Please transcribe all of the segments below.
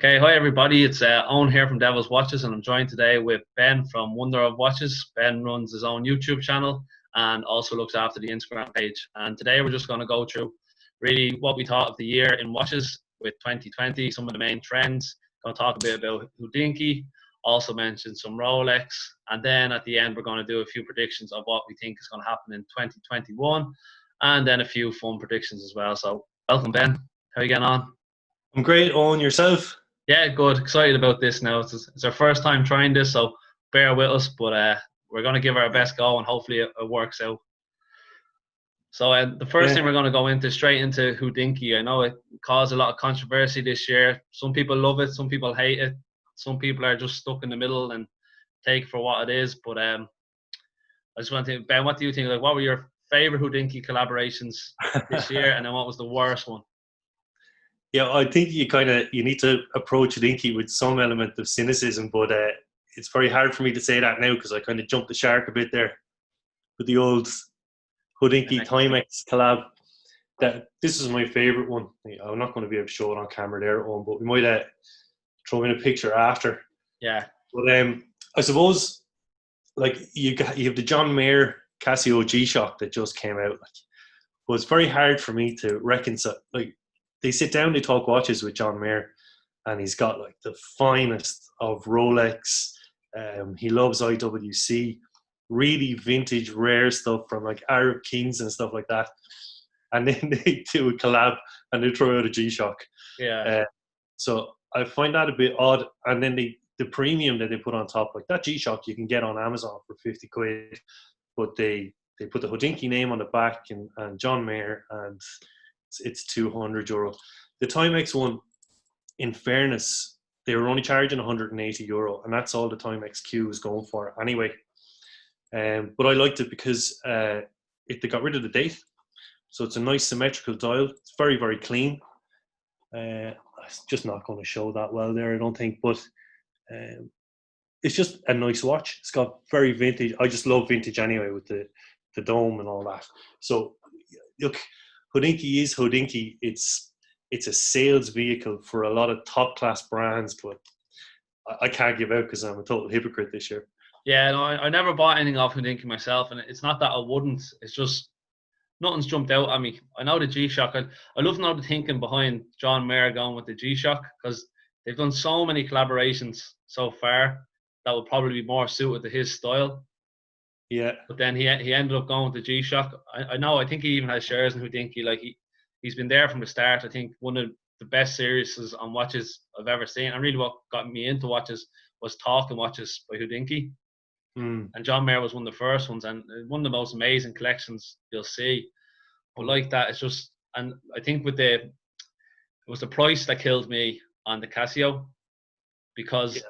Okay, hi everybody. It's Owen here from Devo's Watches, and I'm joined today with Ben from Wonder of Watches. Ben runs his own YouTube channel and also looks after the Instagram page. And today we're just going to go through really what we thought of the year in watches with 2020, some of the main trends. Going to talk a bit about Hodinkee, also mention some Rolex, and then at the end we're going to do a few predictions of what we think is going to happen in 2021, and then a few fun predictions as well. So welcome, Ben. How are you getting on? I'm great, Owen. Yourself? Yeah, good. Excited about this now. It's our first time trying this, so bear with us. But we're going to give our best go, and hopefully it works out. So the first thing we're going to go into straight into Hodinkee. I know it caused a lot of controversy this year. Some people love it, some people hate it. Some people are just stuck in the middle and take it for what it is. But I just want to, Ben, what do you think? Like, what were your favorite Hodinkee collaborations this year, and then what was the worst one? Yeah, I think you need to approach Hodinkee with some element of cynicism, but it's very hard for me to say that now because I kind of jumped the shark a bit there with the old Hodinkee Timex collab. That this is my favorite one. I'm not going to be able to show it on camera there, Owen, but we might throw in a picture after. Yeah. But I suppose like you have the John Mayer Cassio G-Shock that just came out. But it's very hard for me to reconcile. Like, they sit down, they talk watches with John Mayer, and he's got like the finest of Rolex. He loves IWC, really vintage, rare stuff from like Arab Kings and stuff like that. And then they do a collab and they throw out a G-Shock. Yeah. So I find that a bit odd. And then the premium that they put on top, like that G-Shock, you can get on Amazon for 50 quid, but they put the Hodinkee name on the back and John Mayer, and it's €200. The Timex one, in fairness, they were only charging €180, and that's all the Timex Q was going for anyway. But I liked it because they got rid of the date, so it's a nice symmetrical dial. It's very, very clean. It's just not going to show that well there, I don't think, but it's just a nice watch. It's got very vintage. I just love vintage anyway with the dome and all that. So look, Hodinkee is Hodinkee. It's a sales vehicle for a lot of top class brands, but I can't give out because I'm a total hypocrite this year. Yeah, no, I never bought anything off Hodinkee myself, and it's not that I wouldn't. It's just nothing's jumped out at me. I know the G-Shock. I love to know the thinking behind John Mayer going with the G-Shock, because they've done so many collaborations so far that would probably be more suited to his style. Yeah. But then he ended up going with the G-Shock. I think he even has shares in Hodinkee. Like he's been there from the start. I think one of the best series on watches I've ever seen. And really what got me into watches was Talking Watches by Hodinkee. And John Mayer was one of the first ones, and one of the most amazing collections you'll see. But like that, it's just, and I think it was the price that killed me on the Cassio, because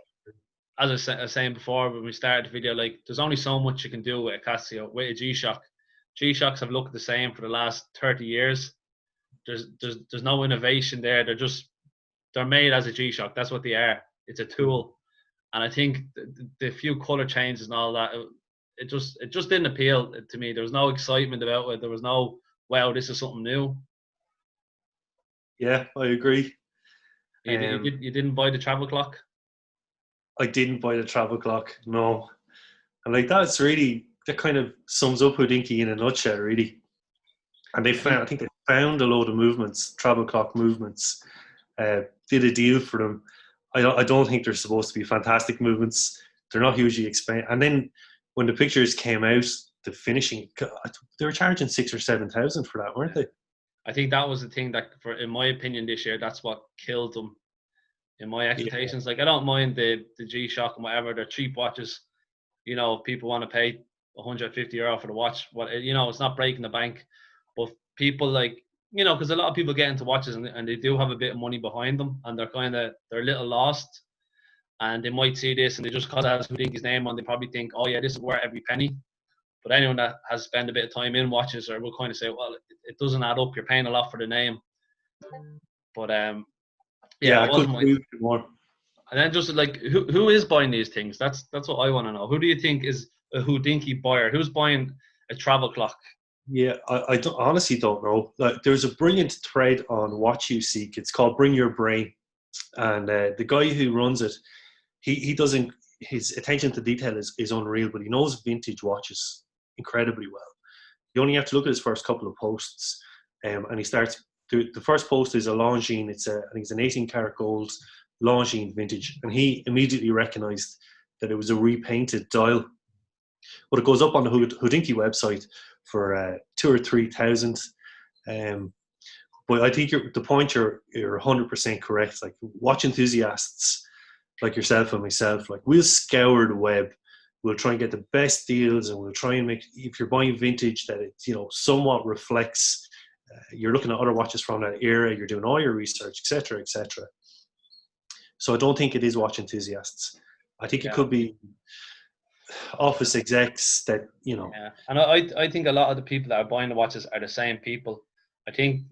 as I was saying before when we started the video, like there's only so much you can do with a Cassio. With a G-Shock, G-Shocks have looked the same for the last 30 years. There's no innovation there. They're made as a G-Shock. That's what they are. It's a tool. And I think the few color changes and all that, it just didn't appeal to me. There was no excitement about it. There was no, wow, this is something new. Yeah, I agree. You didn't buy the travel clock? I didn't buy the travel clock, no. And like that kind of sums up Hodinkee in a nutshell, really. And I think they found a load of movements, travel clock movements, did a deal for them. I don't think they're supposed to be fantastic movements. They're not hugely expensive. And then when the pictures came out, the finishing, they were charging 6,000 or 7,000 for that, weren't they? I think that was the thing that, in my opinion, this year, that's what killed them. In my expectations, like I don't mind the G-Shock and whatever. They're cheap watches. You know, if people want to pay €150 for the watch, it's not breaking the bank. But people because a lot of people get into watches and they do have a bit of money behind them, and they're a little lost, and they might see this and they just cause it has Houdini's name on. They probably think, oh yeah, this is worth every penny. But anyone that has spent a bit of time in watches will kind of say, well, it doesn't add up. You're paying a lot for the name. But I couldn't agree with you more. And then just like who is buying these things? That's what I want to know. Who do you think is a Hodinkee buyer? Who's buying a travel clock? Yeah, I honestly don't know. Like, there's a brilliant thread on Watch You Seek. It's called Bring Your Brain. And the guy who runs it, he doesn't. His attention to detail is unreal, but he knows vintage watches incredibly well. You only have to look at his first couple of posts, and he starts. The first post is a Longines. I think it's an 18-karat gold Longines vintage, and he immediately recognised that it was a repainted dial. But it goes up on the Hodinkee website for 2,000 or 3,000. But I think the point you're 100% correct. Like, watch enthusiasts like yourself and myself, like, we'll scour the web. We'll try and get the best deals, and we'll try and make, if you're buying vintage, that it somewhat reflects. You're looking at other watches from that era. You're doing all your research, etc., etc. So I don't think it is watch enthusiasts. I think it could be office execs that Yeah, and I think a lot of the people that are buying the watches are the same people. I think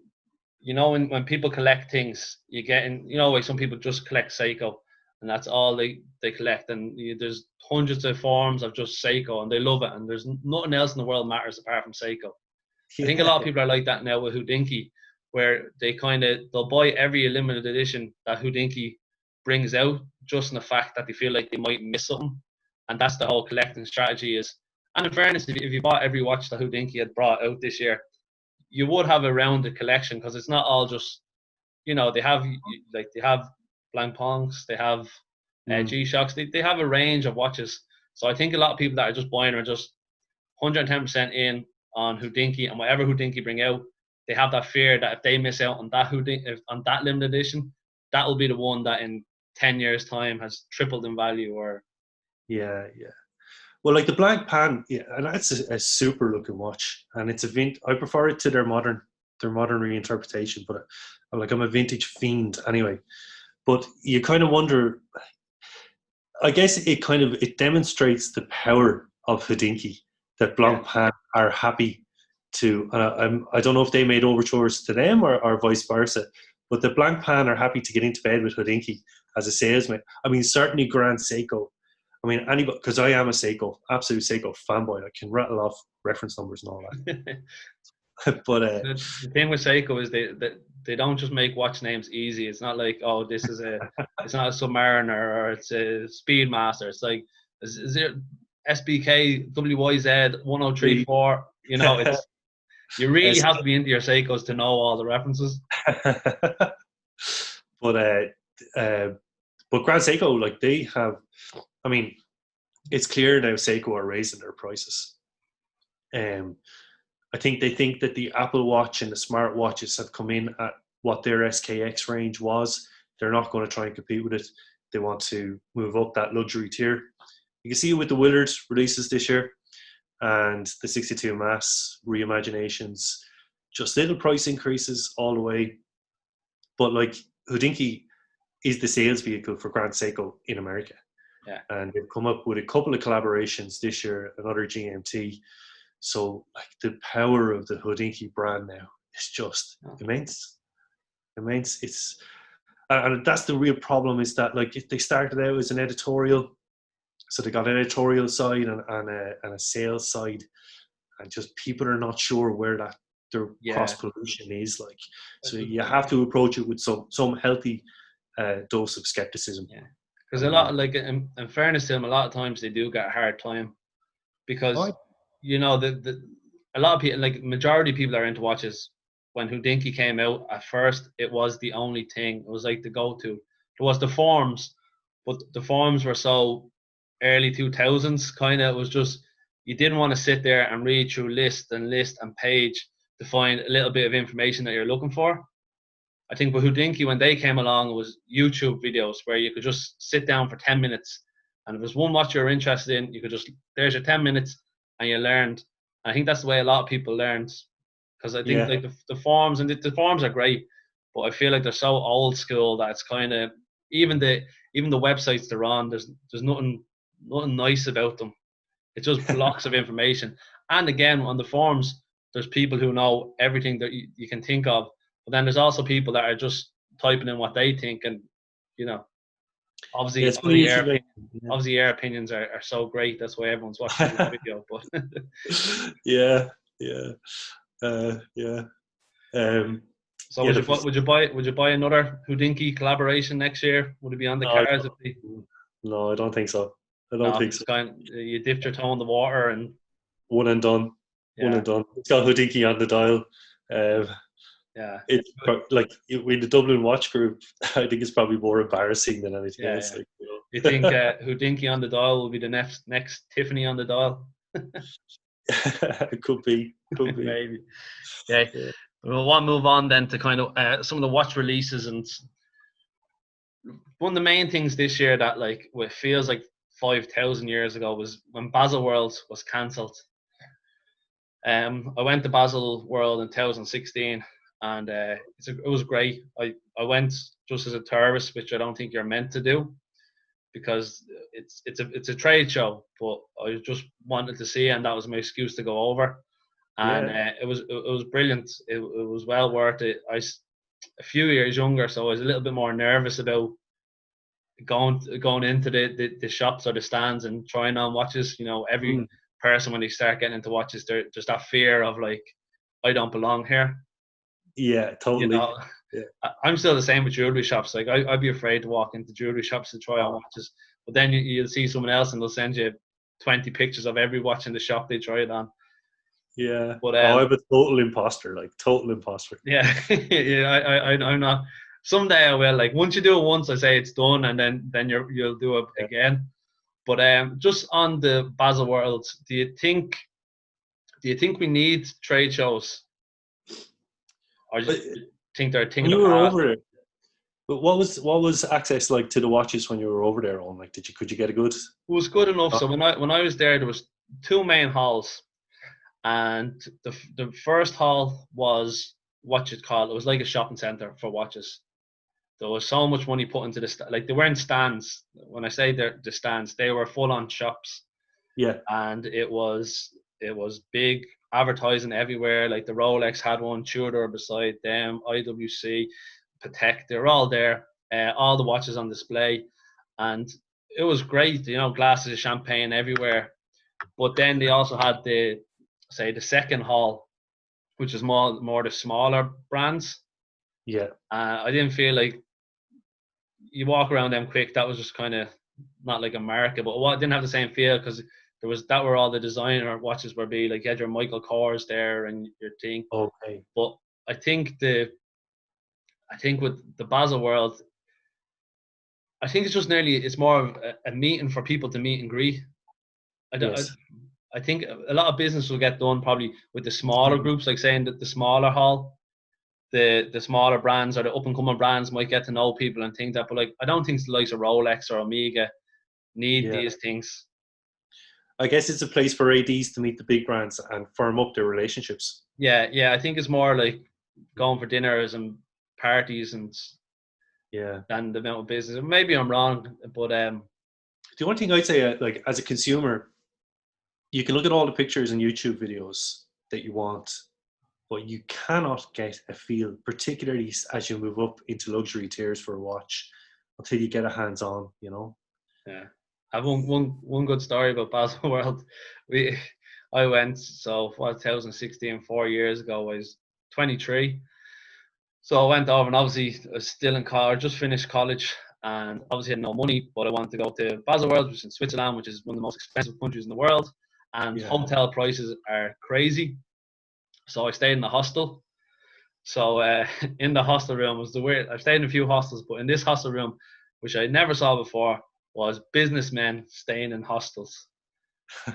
when people collect things, you get in. Like, some people just collect Seiko, and that's all they collect. And there's hundreds of forms of just Seiko, and they love it. And there's nothing else in the world matters apart from Seiko. I think a lot of people are like that now with Hodinkee, where they'll buy every limited edition that Hodinkee brings out, just in the fact that they feel like they might miss something. And that's the whole collecting strategy is. And in fairness, if you bought every watch that Hodinkee had brought out this year, you would have a rounded collection, because it's not all just, they have Blancpains, they have G-Shocks, they have a range of watches. So I think a lot of people that are just buying are just 110% in on Hodinkee, and whatever Hodinkee bring out, they have that fear that if they miss out on that on that limited edition, that will be the one that in 10 years' time has tripled in value. Or well, like the Blancpain, and that's a super looking watch, and it's I prefer it to their modern reinterpretation, but I'm a vintage fiend anyway. But you kind of wonder, I guess it demonstrates the power of Hodinkee, that Blancpain are happy to, I don't know if they made overtures to them or vice versa, but the Blancpain are happy to get into bed with Hodinkee as a salesman. I mean, certainly Grand Seiko. I mean, anybody, because I am a Seiko, absolute Seiko fanboy. I can rattle off reference numbers and all that. But the thing with Seiko is they don't just make watch names easy. It's not like, oh, this is it's not a Submariner or it's a Speedmaster. It's like, is it SBK WYZ 1034? It's you really have to be into your Seikos to know all the references. But Grand Seiko, like, they have, I mean, it's clear now Seiko are raising their prices. I think they think that the Apple Watch and the smart watches have come in at what their SKX range was. They're not going to try and compete with it. They want to move up that luxury tier. You can see it with the Willard releases this year and the 62 Mass reimaginations, just little price increases all the way. But like, Hodinkee is the sales vehicle for Grand Seiko in America. Yeah. And they've come up with a couple of collaborations this year, another GMT. So, like, the power of the Hodinkee brand now is just immense. And that's the real problem, is that, like, they started out as an editorial, so they got an editorial side and a sales side, and just people are not sure where their cross pollution is like. So you have to approach it with some healthy dose of skepticism. Yeah, because a lot, like, in fairness to them, a lot of times they do get a hard time, because a lot of people, like, majority of people are into watches. When Hodinkee came out, at first it was the only thing. It was like the go-to. There was the forums, but the forums were so early 2000s kind of. It was just, you didn't want to sit there and read through list and page to find a little bit of information that you're looking for. I think with Hodinkee, when they came along, it was YouTube videos where you could just sit down for 10 minutes. And if there's one watch you're interested in, you could just, there's your 10 minutes and you learned. And I think that's the way a lot of people learned. Because I think like the forums, and the forums are great, but I feel like they're so old school that it's kind of, even the websites they're on, there's nothing nice about them. It's just blocks of information. And again, on the forums, there's people who know everything that you can think of. But then there's also people that are just typing in what they think, and obviously their opinions are so great. That's why everyone's watching the video. But So Yeah, would you buy another Hodinkee collaboration next year? Would it be on the no, cards? no, I don't think so. I don't No, think so. it's kind. You dipped your toe in the water, and One and done. One yeah, and done. It's got Hodinkee on the dial. Um, yeah, it's like with the Dublin Watch Group. I think it's probably more embarrassing than anything yeah, else. yeah. Like, You think Houdini on the dial will be the next Tiffany on the dial? it could be. Could be. Maybe. Okay. Yeah. We'll want to move on then to kind of some of the watch releases, and one of the main things this year that like it feels like 5,000 years ago was when Basel World was cancelled. I went to Basel World in 2016, and it was great. I went just as a tourist, which I don't think you're meant to do because it's a trade show. But I just wanted to see, and that was my excuse to go over. And Yeah. it was brilliant. It was well worth it. A few years younger, so I was a little bit more nervous about going into the shops or the stands and trying on watches. Every Mm. person when they start getting into watches, there's that fear of like, I don't belong here. Yeah. You Totally. know, Yeah. I'm still the same with jewelry shops. Like I'd be afraid to walk into jewelry shops to try on Oh, watches, but then you'll see someone else and they'll send you 20 pictures of every watch in the shop they try it on. yeah. But Oh, I'm a total imposter. Like total imposter. yeah, yeah, I'm not. Someday I will. Like once you do it once, I say it's done, and then you'll do it Yeah. again. But just on the Basel World, do you think we need trade shows, or do But you think they're a thing when of you the were past? over there, but what was access like to the watches when you were over there? On like, could you get a good? It was good enough. So when I was there was two main halls, and the first hall was what you'd call, it was like a shopping center for watches. There was so much money put into like they weren't stands. When I say they're the stands, they were full on shops, Yeah. and it was big advertising everywhere. Like the Rolex had one, Tudor beside them, IWC, Patek, they're all there. All the watches on display, and it was great. Glasses of champagne everywhere. But then they also had the second hall, which is more the smaller brands. Yeah. I didn't feel like you walk around them quick. That was just kind of not like America, but it didn't have the same feel because that were all the designer watches were be like you had your Michael Kors there and your thing. Okay. But I think with the Basel World, I think it's more of a meeting for people to meet and greet. I, don't- Yes. I think a lot of business will get done probably with the smaller Mm. groups, like saying that the smaller hall, the smaller brands or the up and coming brands might get to know people and things that. But like, I don't think the likes of Rolex or Omega need Yeah. these things. I guess it's a place for ADs to meet the big brands and firm up their relationships. Yeah, yeah. I think it's more like going for dinners and parties and Yeah. than the amount of business. Maybe I'm wrong, but The only thing I'd say, like as a consumer, you can look at all the pictures and YouTube videos that you want, but you cannot get a feel, particularly as you move up into luxury tiers for a watch, until you get a hands-on. yeah. I have one good story about Basel World. I went 2016, 4 years ago. I was 23. So I went over and obviously I was still in college, just finished college, and obviously had no money, but I wanted to go to Basel World, which is in Switzerland, which is one of the most expensive countries in the world, and Yeah. hotel prices are crazy. So I stayed in the hostel. So in the hostel room was the weird. I've stayed in a few hostels, but in this hostel room, which I never saw before, was businessmen staying in hostels.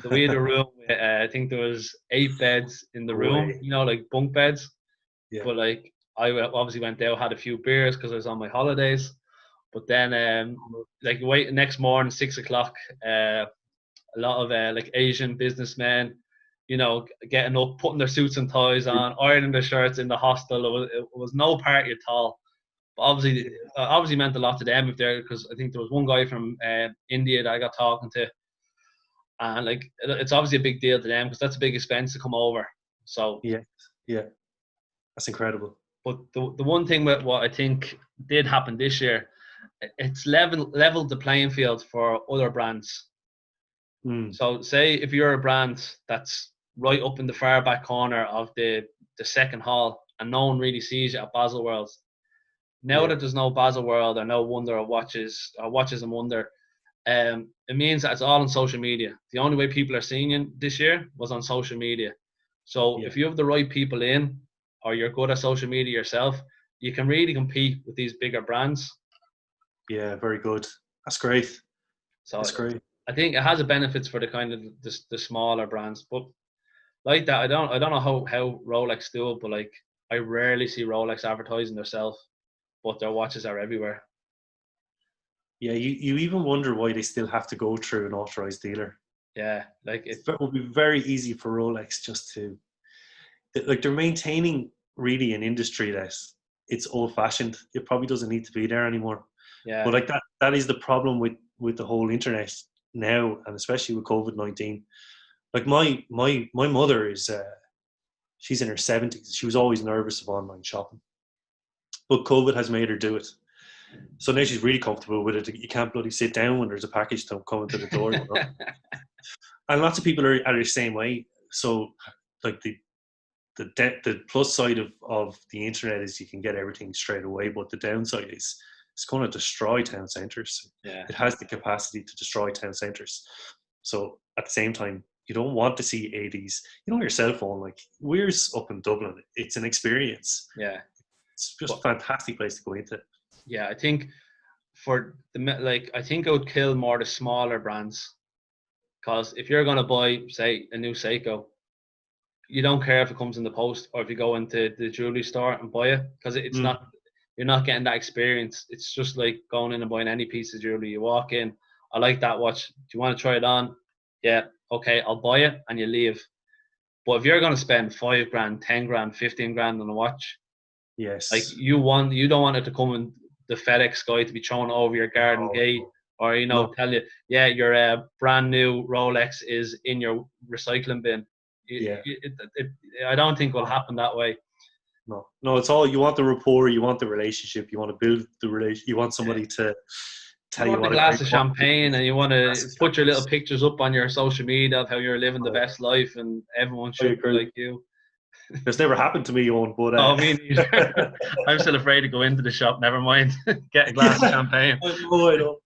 So we had a room with, I think there was 8 beds in the No room, way. like bunk beds. Yeah. But like obviously went there, had a few beers because I was on my holidays. But then like wait next morning, 6 o'clock, a lot of like Asian businessmen, getting up, putting their suits and ties on, ironing their shirts in the hostel. It was no party at all. But obviously meant a lot to them if they're, because I think there was one guy from India that I got talking to, and like it's obviously a big deal to them because that's a big expense to come over. So, Yeah. Yeah. That's incredible. but the one thing with what I think did happen this year, it's leveled the playing field for other brands. Mm. So say if you're a brand that's right up in the far back corner of the second hall, and no one really sees you at Basel Worlds. Now Yeah. that there's no Basel World or no Wonder or Watches and Wonder, it means that it's all on social media. The only way people are seeing you this year was on social media. So Yeah. if you have the right people in, or you're good at social media yourself, you can really compete with these bigger brands. Yeah, very good. That's great. So That's great. I think it has a benefits for the kind of the smaller brands. But like that, I don't know how Rolex do it, but like I rarely see Rolex advertising themselves, but their watches are everywhere. Yeah, you even wonder why they still have to go through an authorized dealer. Yeah, like it. It would be very easy for Rolex just to, like, they're maintaining really an industry that it's old fashioned. It probably doesn't need to be there anymore. Yeah, But like that is the problem with the whole internet now, and especially with COVID-19. Like my mother is she's in her 70s. She was always nervous of online shopping, but COVID has made her do it. So now she's really comfortable with it. You can't bloody sit down when there's a package coming to the door, you know? And lots of people are the same way. So like the plus side of the internet is you can get everything straight away, but the downside is it's going to destroy town centres. yeah. It has the capacity to destroy town centres. So at the same time, you don't want to see ADs. You know, your cell phone, like Weir's up in Dublin, it's an experience. Yeah, It's just but a fantastic place to go into. yeah, I think I think it would kill more the smaller brands, because if you're gonna buy, say, a new Seiko, you don't care if it comes in the post or if you go into the jewelry store and buy it, because it's Mm. not, you're not getting that experience. It's just like going in and buying any piece of jewelry. You walk in, I like that watch. Do you want to try it on? Yeah, okay, I'll buy it, and you leave. But if you're gonna spend 5 grand, 10 grand, 15 grand on a watch, like Yes. you don't want it to come in the FedEx guy to be thrown over your garden Oh, gate, or no. tell you, yeah, your brand new Rolex is in your recycling bin. Yeah. I don't think will happen that way. No. It's all you want, the rapport, you want the relationship, you want to build the relation, you want Yeah. somebody to You tell you want the what a glass great of quality champagne, and you want glass to of put your little champagne. pictures up on your social media of how you're living the Oh, best life, and everyone I should be agree. like you. It's never happened to me, Eoin, but Oh, me neither. I'm still afraid to go into the shop. Never mind, get a glass of yeah, champagne. I know.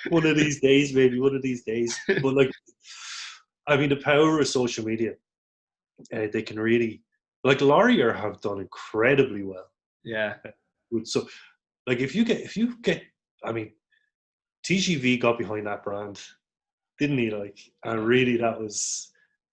One of these days, maybe one of these days. But like, I mean, the power of social media, they can really, like, Laurier have done incredibly well. Yeah, So, like, if you get, I mean, TGV got behind that brand, didn't he? Like, and really,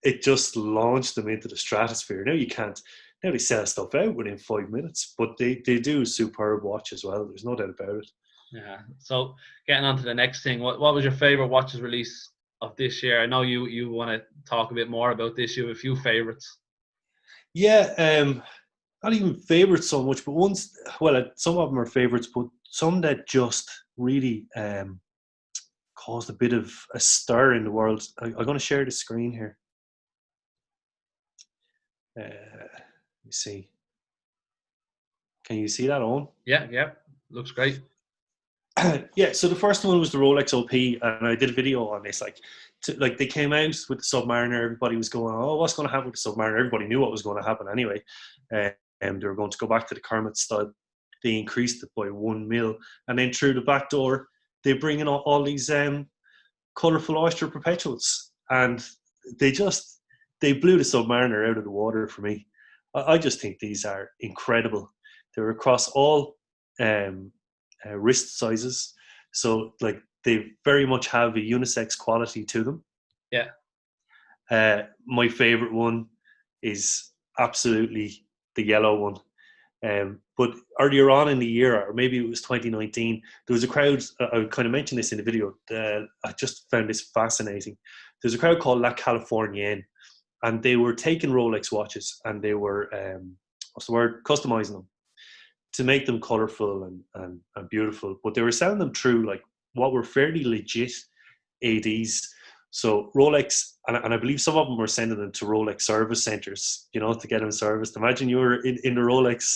it just launched them into the stratosphere. Now you can't. Now they sell stuff out within 5 minutes, but they do a superb watch as well. There's no doubt about it. yeah. So getting on to the next thing, what was your favorite watches release of this year? I know you want to talk a bit more about this. You have a few favorites. Yeah, not even favorites so much, but ones. Well, some of them are favorites, but some that just really caused a bit of a stir in the world. I'm going to share the screen here. Let me see. Can you see that on? Yeah, looks great. Yeah, so the first one was the Rolex OP, and I did a video on this. Like they came out with the Submariner, everybody was going, "Oh, what's going to happen with the Submariner?" Everybody knew what was going to happen anyway, and they were going to go back to the Kermit style. They increased it by 1 mil, and then through the back door, they bring in all these colorful oyster perpetuals, and they blew the Submariner out of the water for me. I just think these are incredible. They're across all wrist sizes, so like they very much have a unisex quality to them. Yeah, My favorite one is absolutely the yellow one. But earlier on in the year, or maybe it was 2019, there was a crowd. I kind of mentioned this in the video. I just found this fascinating. There's a crowd called La Californienne, and they were taking Rolex watches and they were what's the word? Customizing them to make them colorful and beautiful. But they were selling them through like what were fairly legit ADs. So Rolex, and I believe some of them were sending them to Rolex service centers, to get them serviced. Imagine you were in the Rolex,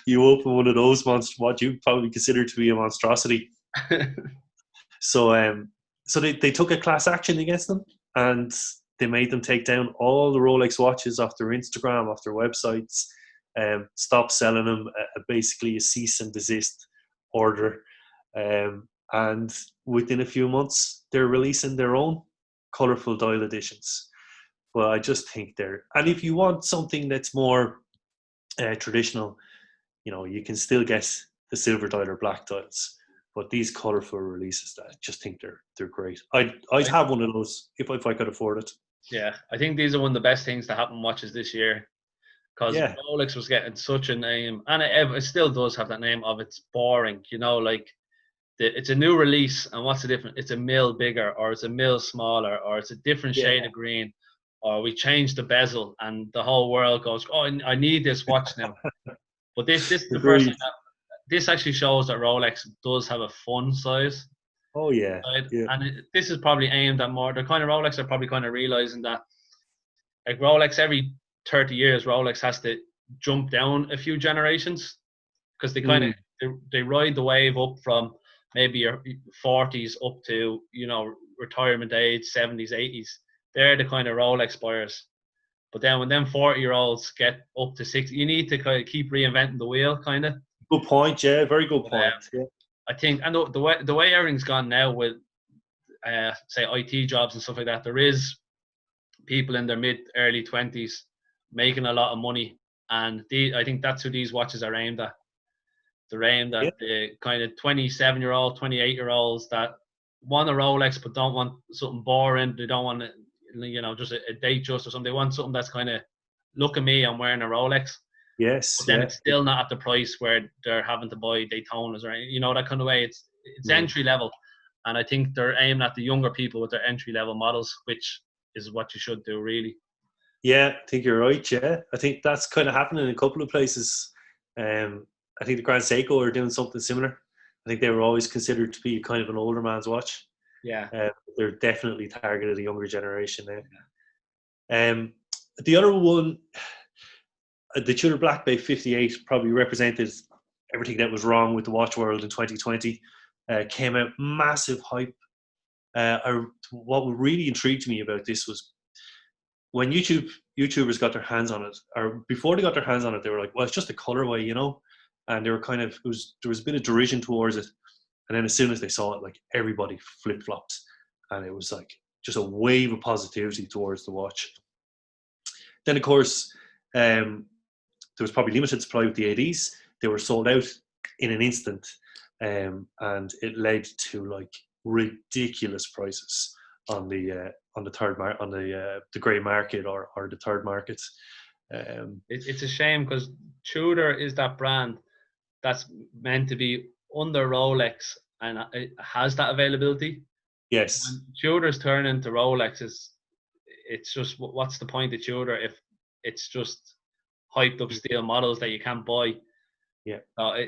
you open one of those what you probably consider to be a monstrosity. So they took a class action against them, and they made them take down all the Rolex watches off their Instagram, off their websites. Stop selling them. Basically, a cease and desist order. And within a few months, they're releasing their own colourful dial editions. But I just think and if you want something that's more traditional, you can still get the silver dial or black dials. But these colourful releases, I just think they're great. I'd have one of those if I could afford it. Yeah, I think these are one of the best things to happen watches this year, because Yeah. Rolex was getting such a name, and it still does have that name of it's boring. Like it's a new release, and what's the difference? It's a mil bigger, or it's a mil smaller, or it's a different shade of green, or we changed the bezel, and the whole world goes, "Oh, I need this watch now." But this is the first thing this actually shows that Rolex does have a fun size. Oh yeah, yeah. And this is probably aimed at more. The kind of Rolex are probably kind of realizing that, like Rolex, every 30 years, Rolex has to jump down a few generations, because they kind of they ride the wave up from maybe your 40s up to retirement age, 70s, 80s. They're the kind of Rolex buyers. But then when them 40-year-olds get up to 60, you need to kind of keep reinventing the wheel, kind of. Good point. Yeah, very good point. Yeah. I think, and the way everything's gone now with say IT jobs and stuff like that, there is people in their early 20s making a lot of money, and I think that's who these watches are aimed at. They're aimed at the kind of 27-year-old, 28-year-olds that want a Rolex but don't want something boring. They don't want just a Datejust or something. They want something that's kind of, look at me, I'm wearing a Rolex. Yes. But then it's still not at the price where they're having to buy Daytonas or that kind of way. It's entry level, and I think they're aiming at the younger people with their entry level models, which is what you should do, really. Yeah, I think you're right. Yeah, I think that's kind of happening in a couple of places. I think the Grand Seiko are doing something similar. I think they were always considered to be kind of an older man's watch. Yeah, they're definitely targeted a younger generation now. Yeah. The other one, the Tudor Black Bay 58, probably represented everything that was wrong with the watch world in 2020. Came out massive hype. What really intrigued me about this was when YouTubers got their hands on it, or before they got their hands on it, they were like, "Well, it's just a colorway, and they were kind of there was a bit of derision towards it. And then as soon as they saw it, like everybody flip flopped, and it was like just a wave of positivity towards the watch. Then of course, there was probably limited supply with the ADs. They were sold out in an instant, and it led to like ridiculous prices on the grey market or the third market. It's a shame, because Tudor is that brand that's meant to be under Rolex, and it has that availability. Yes. When Tudor's turning to Rolexes, it's just, what's the point of Tudor if it's just hyped up steel models that you can't buy? Yeah.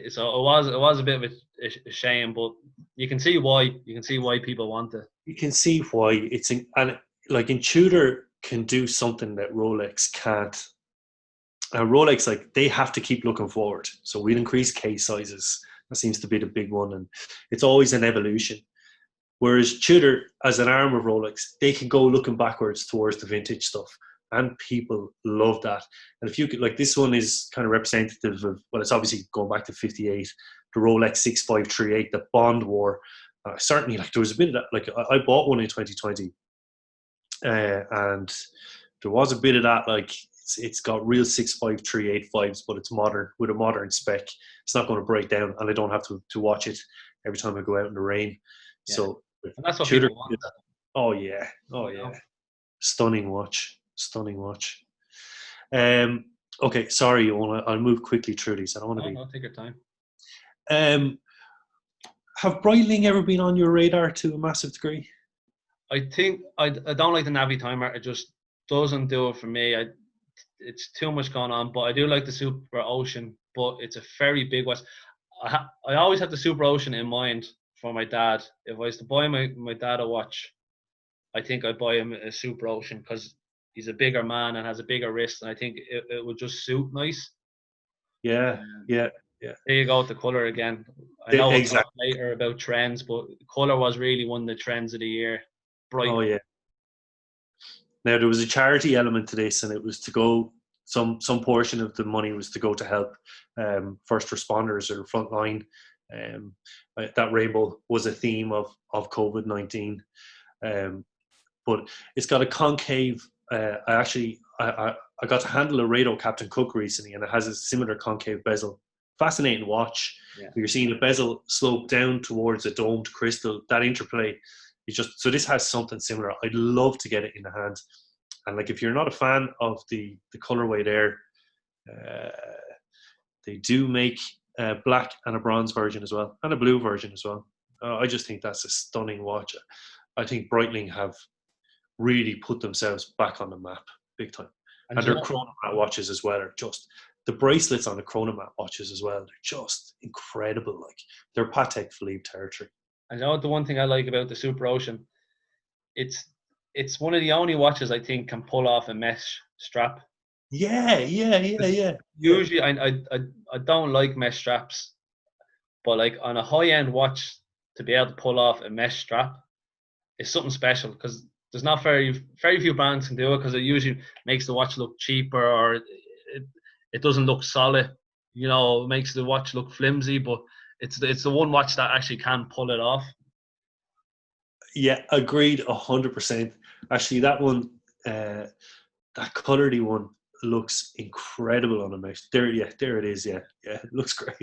So it was a bit of a shame, but you can see why. You can see why people want it. You can see why and like in Tudor can do something that Rolex can't. Rolex, like, they have to keep looking forward. So we'll increase case sizes. That seems to be the big one, and it's always an evolution. Whereas Tudor, as an arm of Rolex, they can go looking backwards towards the vintage stuff, and people love that. And if you could, like, this one is kind of representative of, well, it's obviously going back to 58, the Rolex 6538 that Bond wore. Certainly, like, there was a bit of that. Like, I bought one in 2020, and there was a bit of that, like, it's got real 6538 vibes, but it's modern with a modern spec. It's not going to break down, and I don't have to watch it every time I go out in the rain. Yeah. So and that's what Tudor, people want. Oh yeah, stunning watch. Okay, sorry, Eoin, I'll move quickly through these. I don't want to be. No, take your time. Have Breitling ever been on your radar to a massive degree? I think I don't like the Navi timer. It just doesn't do it for me. It's too much going on, but I do like the Super Ocean, but it's a very big watch. I always had the Super Ocean in mind for my dad. If I was to buy my dad a watch, I think I'd buy him a Super Ocean, because he's a bigger man and has a bigger wrist, and I think it would just suit nice. Yeah. There you go with the colour again. I know we'll talk later about trends, but colour was really one of the trends of the year. Bright. Oh yeah. Now, there was a charity element to this, and it was to go some portion of the money was to go to help first responders or frontline. That rainbow was a theme of COVID-19, but it's got a concave. I got to handle a Rado Captain Cook recently, and it has a similar concave bezel. Fascinating watch. Yeah. You're seeing the bezel slope down towards a domed crystal. That interplay is just, so this has something similar. I'd love to get it in the hand. And like, if you're not a fan of the colorway there, they do make a black and a bronze version as well, and a blue version as well. I just think that's a stunning watch. I think Breitling have really put themselves back on the map big time. And their chronomat watches as well are just, the bracelets on the chronomat watches as well, they're just incredible. Like, they're Patek Philippe territory. And you know the one thing I like about the Super Ocean, it's one of the only watches I think can pull off a mesh strap. Yeah. Usually I don't like mesh straps, but like on a high end watch, to be able to pull off a mesh strap is something special, because there's not very few brands can do it, because it usually makes the watch look cheaper, or it doesn't look solid. You know, it makes the watch look flimsy, but it's the one watch that actually can pull it off. Yeah, agreed 100%. Actually, that one, that colouredy one looks incredible on a mesh. There it is. Yeah, it looks great.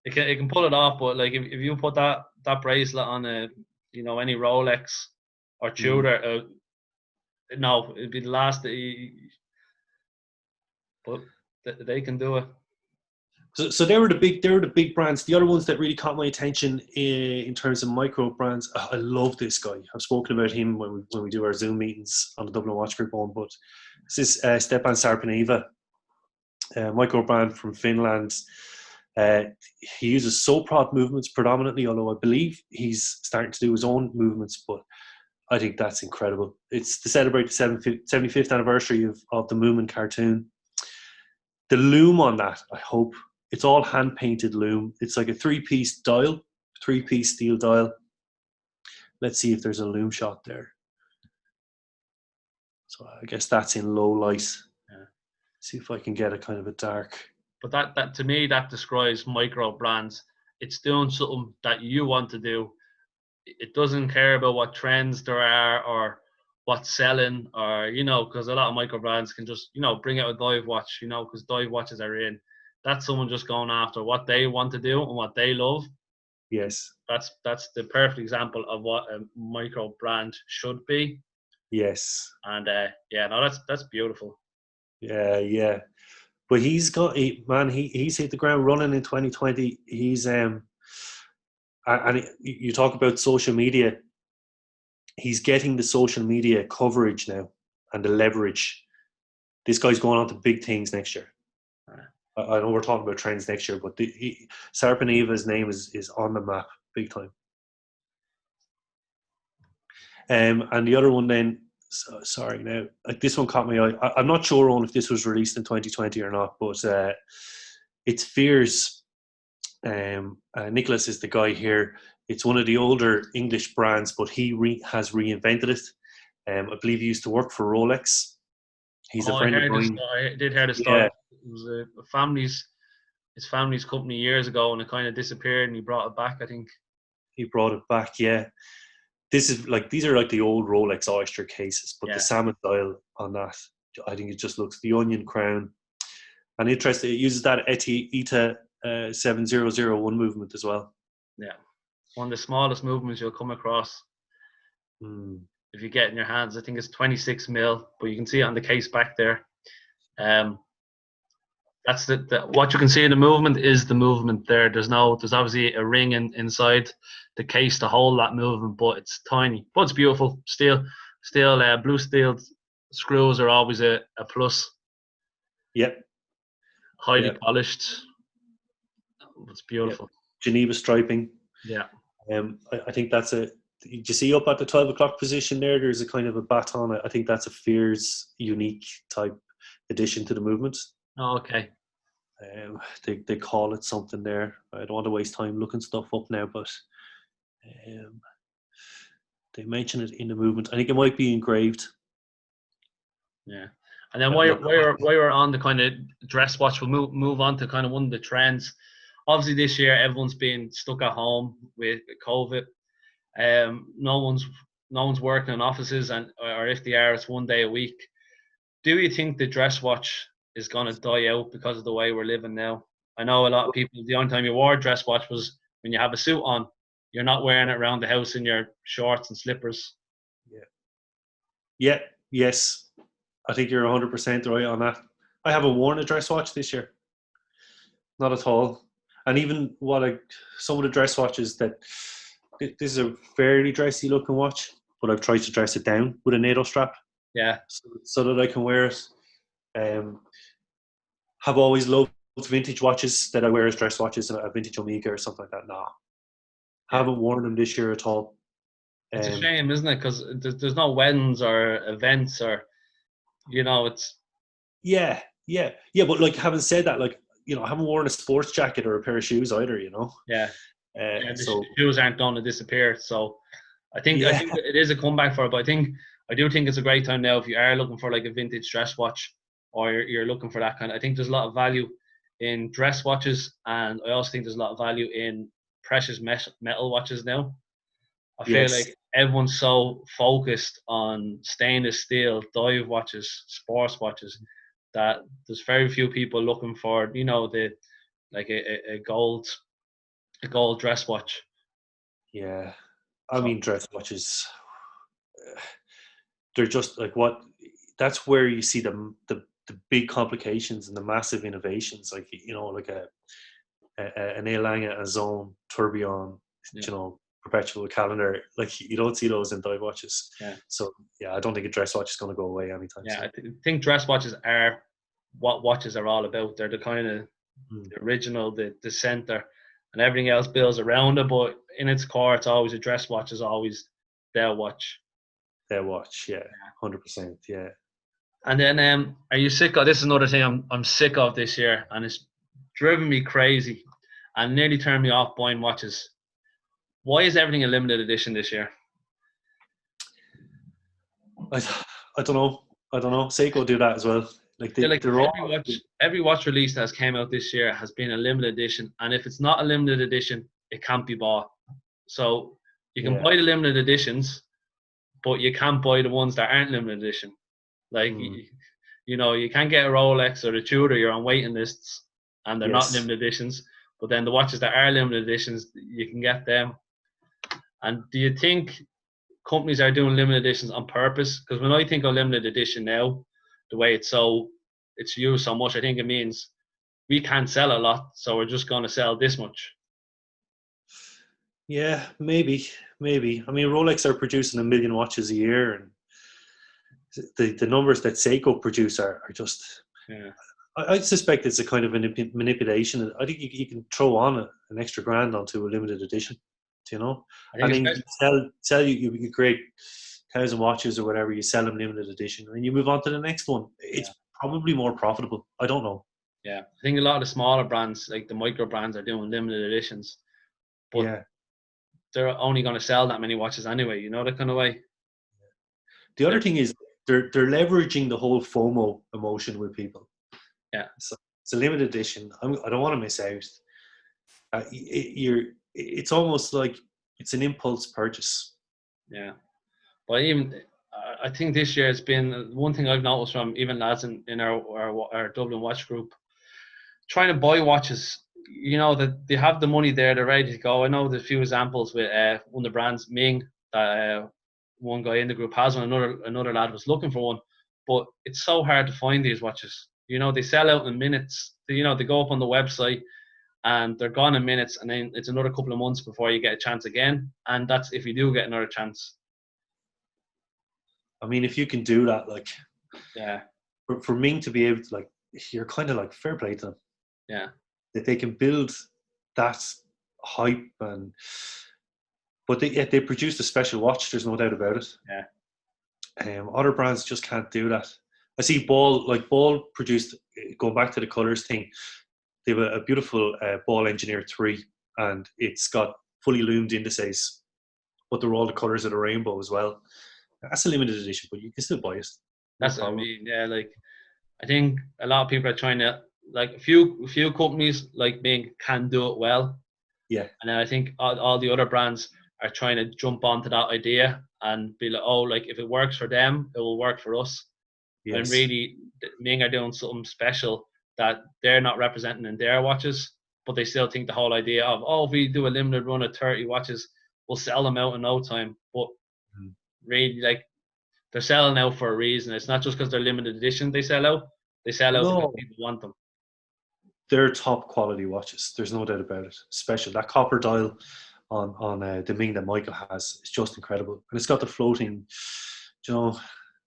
It can pull it off, but like if you put that bracelet on any Rolex or Tudor, no, it'd be the last. But they can do it. So they were the big brands. The other ones that really caught my attention in terms of micro brands. I love this guy. I've spoken about him when we do our Zoom meetings on the Dublin Watch Group on. But this is Stepan Sarpaneva, micro brand from Finland. He uses Soprod movements predominantly, although I believe he's starting to do his own movements. But I think that's incredible. It's to celebrate the 75th anniversary of the Moomin cartoon. The loom on that, I hope, it's all hand-painted loom. It's like a three-piece steel dial. Let's see if there's a loom shot there. So I guess that's in low light. Yeah. See if I can get a kind of a dark. But that to me, that describes micro brands. It's doing something that you want to do. It doesn't care about what trends there are or what's selling, or because a lot of micro brands can just bring out a dive watch, because dive watches are in. That's someone just going after what they want to do and what they love. Yes. That's the perfect example of what a micro brand should be. Yes. And that's beautiful. Yeah. But he's he's hit the ground running in 2020. He's and you talk about social media. He's getting the social media coverage now and the leverage. This guy's going on to big things next year. I know we're talking about trends next year, but Sarpaneva's name is on the map big time. And the other one then, sorry now, like this one caught my eye. I'm not sure on if this was released in 2020 or not, but it's Fears. Nicholas is the guy here. It's one of the older English brands, but he has reinvented it. I believe he used to work for Rolex. He's a friend of mine. I did hear the story. Yeah. It was his family's company years ago, and it kind of disappeared, and he brought it back, I think. He brought it back, yeah. These are like the old Rolex Oyster cases, but the salmon dial on that, I think it just looks, the onion crown. And interesting, it uses that ETA 7001 movement as well. Yeah. One of the smallest movements you'll come across. If you get in your hands, I think it's 26 mil, but you can see it on the case back there. That's what you can see in the movement is the movement there. There's obviously a ring inside the case to hold that movement, but it's tiny. But it's beautiful. Steel, blue steel screws are always a plus. Yep. Highly polished. It's beautiful. Yep. Geneva striping. Yeah. I think that's you see up at the 12 o'clock position there's a kind of a baton. I think that's a Fears unique type addition to the movement. Oh, okay. They call it something there. I don't want to waste time looking stuff up now, but they mention it in the movement. I think it might be engraved. Yeah. And then while we're on the kind of dress watch, we'll move on to kind of one of the trends. Obviously, this year everyone's been stuck at home with COVID. No one's working in offices, or if they are, it's one day a week. Do you think the dress watch is going to die out because of the way we're living now? I know a lot of people, the only time you wore a dress watch was when you have a suit on. You're not wearing it around the house in your shorts and slippers. Yeah. Yes. I think you're 100% right on that. I haven't worn a dress watch this year. Not at all. And even some of the dress watches that, this is a fairly dressy looking watch, but I've tried to dress it down with a NATO strap. Yeah. So that I can wear it. Have always loved vintage watches that I wear as dress watches, and a vintage Omega or something like that. No. Haven't worn them this year at all. It's a shame, isn't it? Because there's no weddings or events or, it's... Yeah. But like, having said that, like, I haven't worn a sports jacket or a pair of shoes either, Yeah. So the shoes aren't going to disappear. So I think it is a comeback for it. But I do think it's a great time now if you are looking for like a vintage dress watch, or you're looking for that kind of... I think there's a lot of value in dress watches, and I also think there's a lot of value in precious metal watches now. I feel like everyone's so focused on stainless steel dive watches, sports watches, that there's very few people looking for, the like a gold dress watch. Yeah, I mean, dress watches, they're just like what. That's where you see the big complications and the massive innovations, like like an Eoin, a Zone, Tourbillon, perpetual calendar. Like, you don't see those in dive watches. Yeah. So I don't think a dress watch is going to go away anytime soon. I think dress watches are what watches are all about. They're the kind of the original, the center, and everything else builds around it. But in its core, it's always a dress watch is always their watch. Their watch, 100%, yeah. And then, are you sick of this? Is another thing I'm sick of this year, and it's driven me crazy, and nearly turned me off buying watches. Why is everything a limited edition this year? I don't know. Seiko do that as well. Every watch release that has came out this year has been a limited edition, and if it's not a limited edition, it can't be bought. So you can buy the limited editions, but you can't buy the ones that aren't limited edition. Like you can't get a Rolex or a Tudor. You're on waiting lists, and they're not limited editions. But then the watches that are limited editions, you can get them. And do you think companies are doing limited editions on purpose? Because when I think of limited edition now, the way it's used so much, I think it means we can't sell a lot, so we're just going to sell this much. Yeah, maybe. I mean, Rolex are producing 1 million watches a year, and the numbers that Seiko produce are just... Yeah. I suspect it's a kind of a manipulation. I think you can throw on an extra grand onto a limited edition, and then you create 1,000 watches or whatever, you sell them limited edition, and you move on to the next one. It's probably more profitable. I don't know. Yeah, I think a lot of the smaller brands, like the micro brands, are doing limited editions, but they're only going to sell that many watches anyway. That kind of way. The other thing is they're leveraging the whole FOMO emotion with people. Yeah, so it's a limited edition. I don't want to miss out. It's almost like it's an impulse purchase. Yeah, but I think this year it's been one thing I've noticed from even lads in our Dublin watch group, trying to buy watches. That they have the money there, they're ready to go. I know there's a few examples with one of the brands, Ming, that one guy in the group has one. Another lad was looking for one, but it's so hard to find these watches. They sell out in minutes. They go up on the website and they're gone in minutes, and then it's another couple of months before you get a chance again. And that's if you do get another chance. I mean, if you can do that, like, for Ming to be able to, like, you're kind of like, fair play to them. Yeah. That they can build that hype, but they produced a special watch. There's no doubt about it. Yeah. Other brands just can't do that. I see Ball produced, going back to the colours thing, they have a beautiful Ball Engineer 3, and it's got fully loomed indices, but they're all the colours of the rainbow as well. That's a limited edition, but you can still buy it. That's what I mean. Yeah, like I think a lot of people are trying to, like, a few companies like Ming can do it well, Yeah. and then I think all the other brands are trying to jump onto that idea and be like, oh, like if it works for them, it will work for us. When Yes. really Ming are doing something special that they're not representing in their watches, but they still think the whole idea of, oh, if we do a limited run of 30 watches, we'll sell them out in no time. But really, like, they're selling out for a reason. It's not just because they're limited edition they sell out. They sell out because No, people want them. they're top quality watches. There's no doubt about it. Special. That copper dial on the Ming that Michael has is just incredible, and it's got the floating, you know,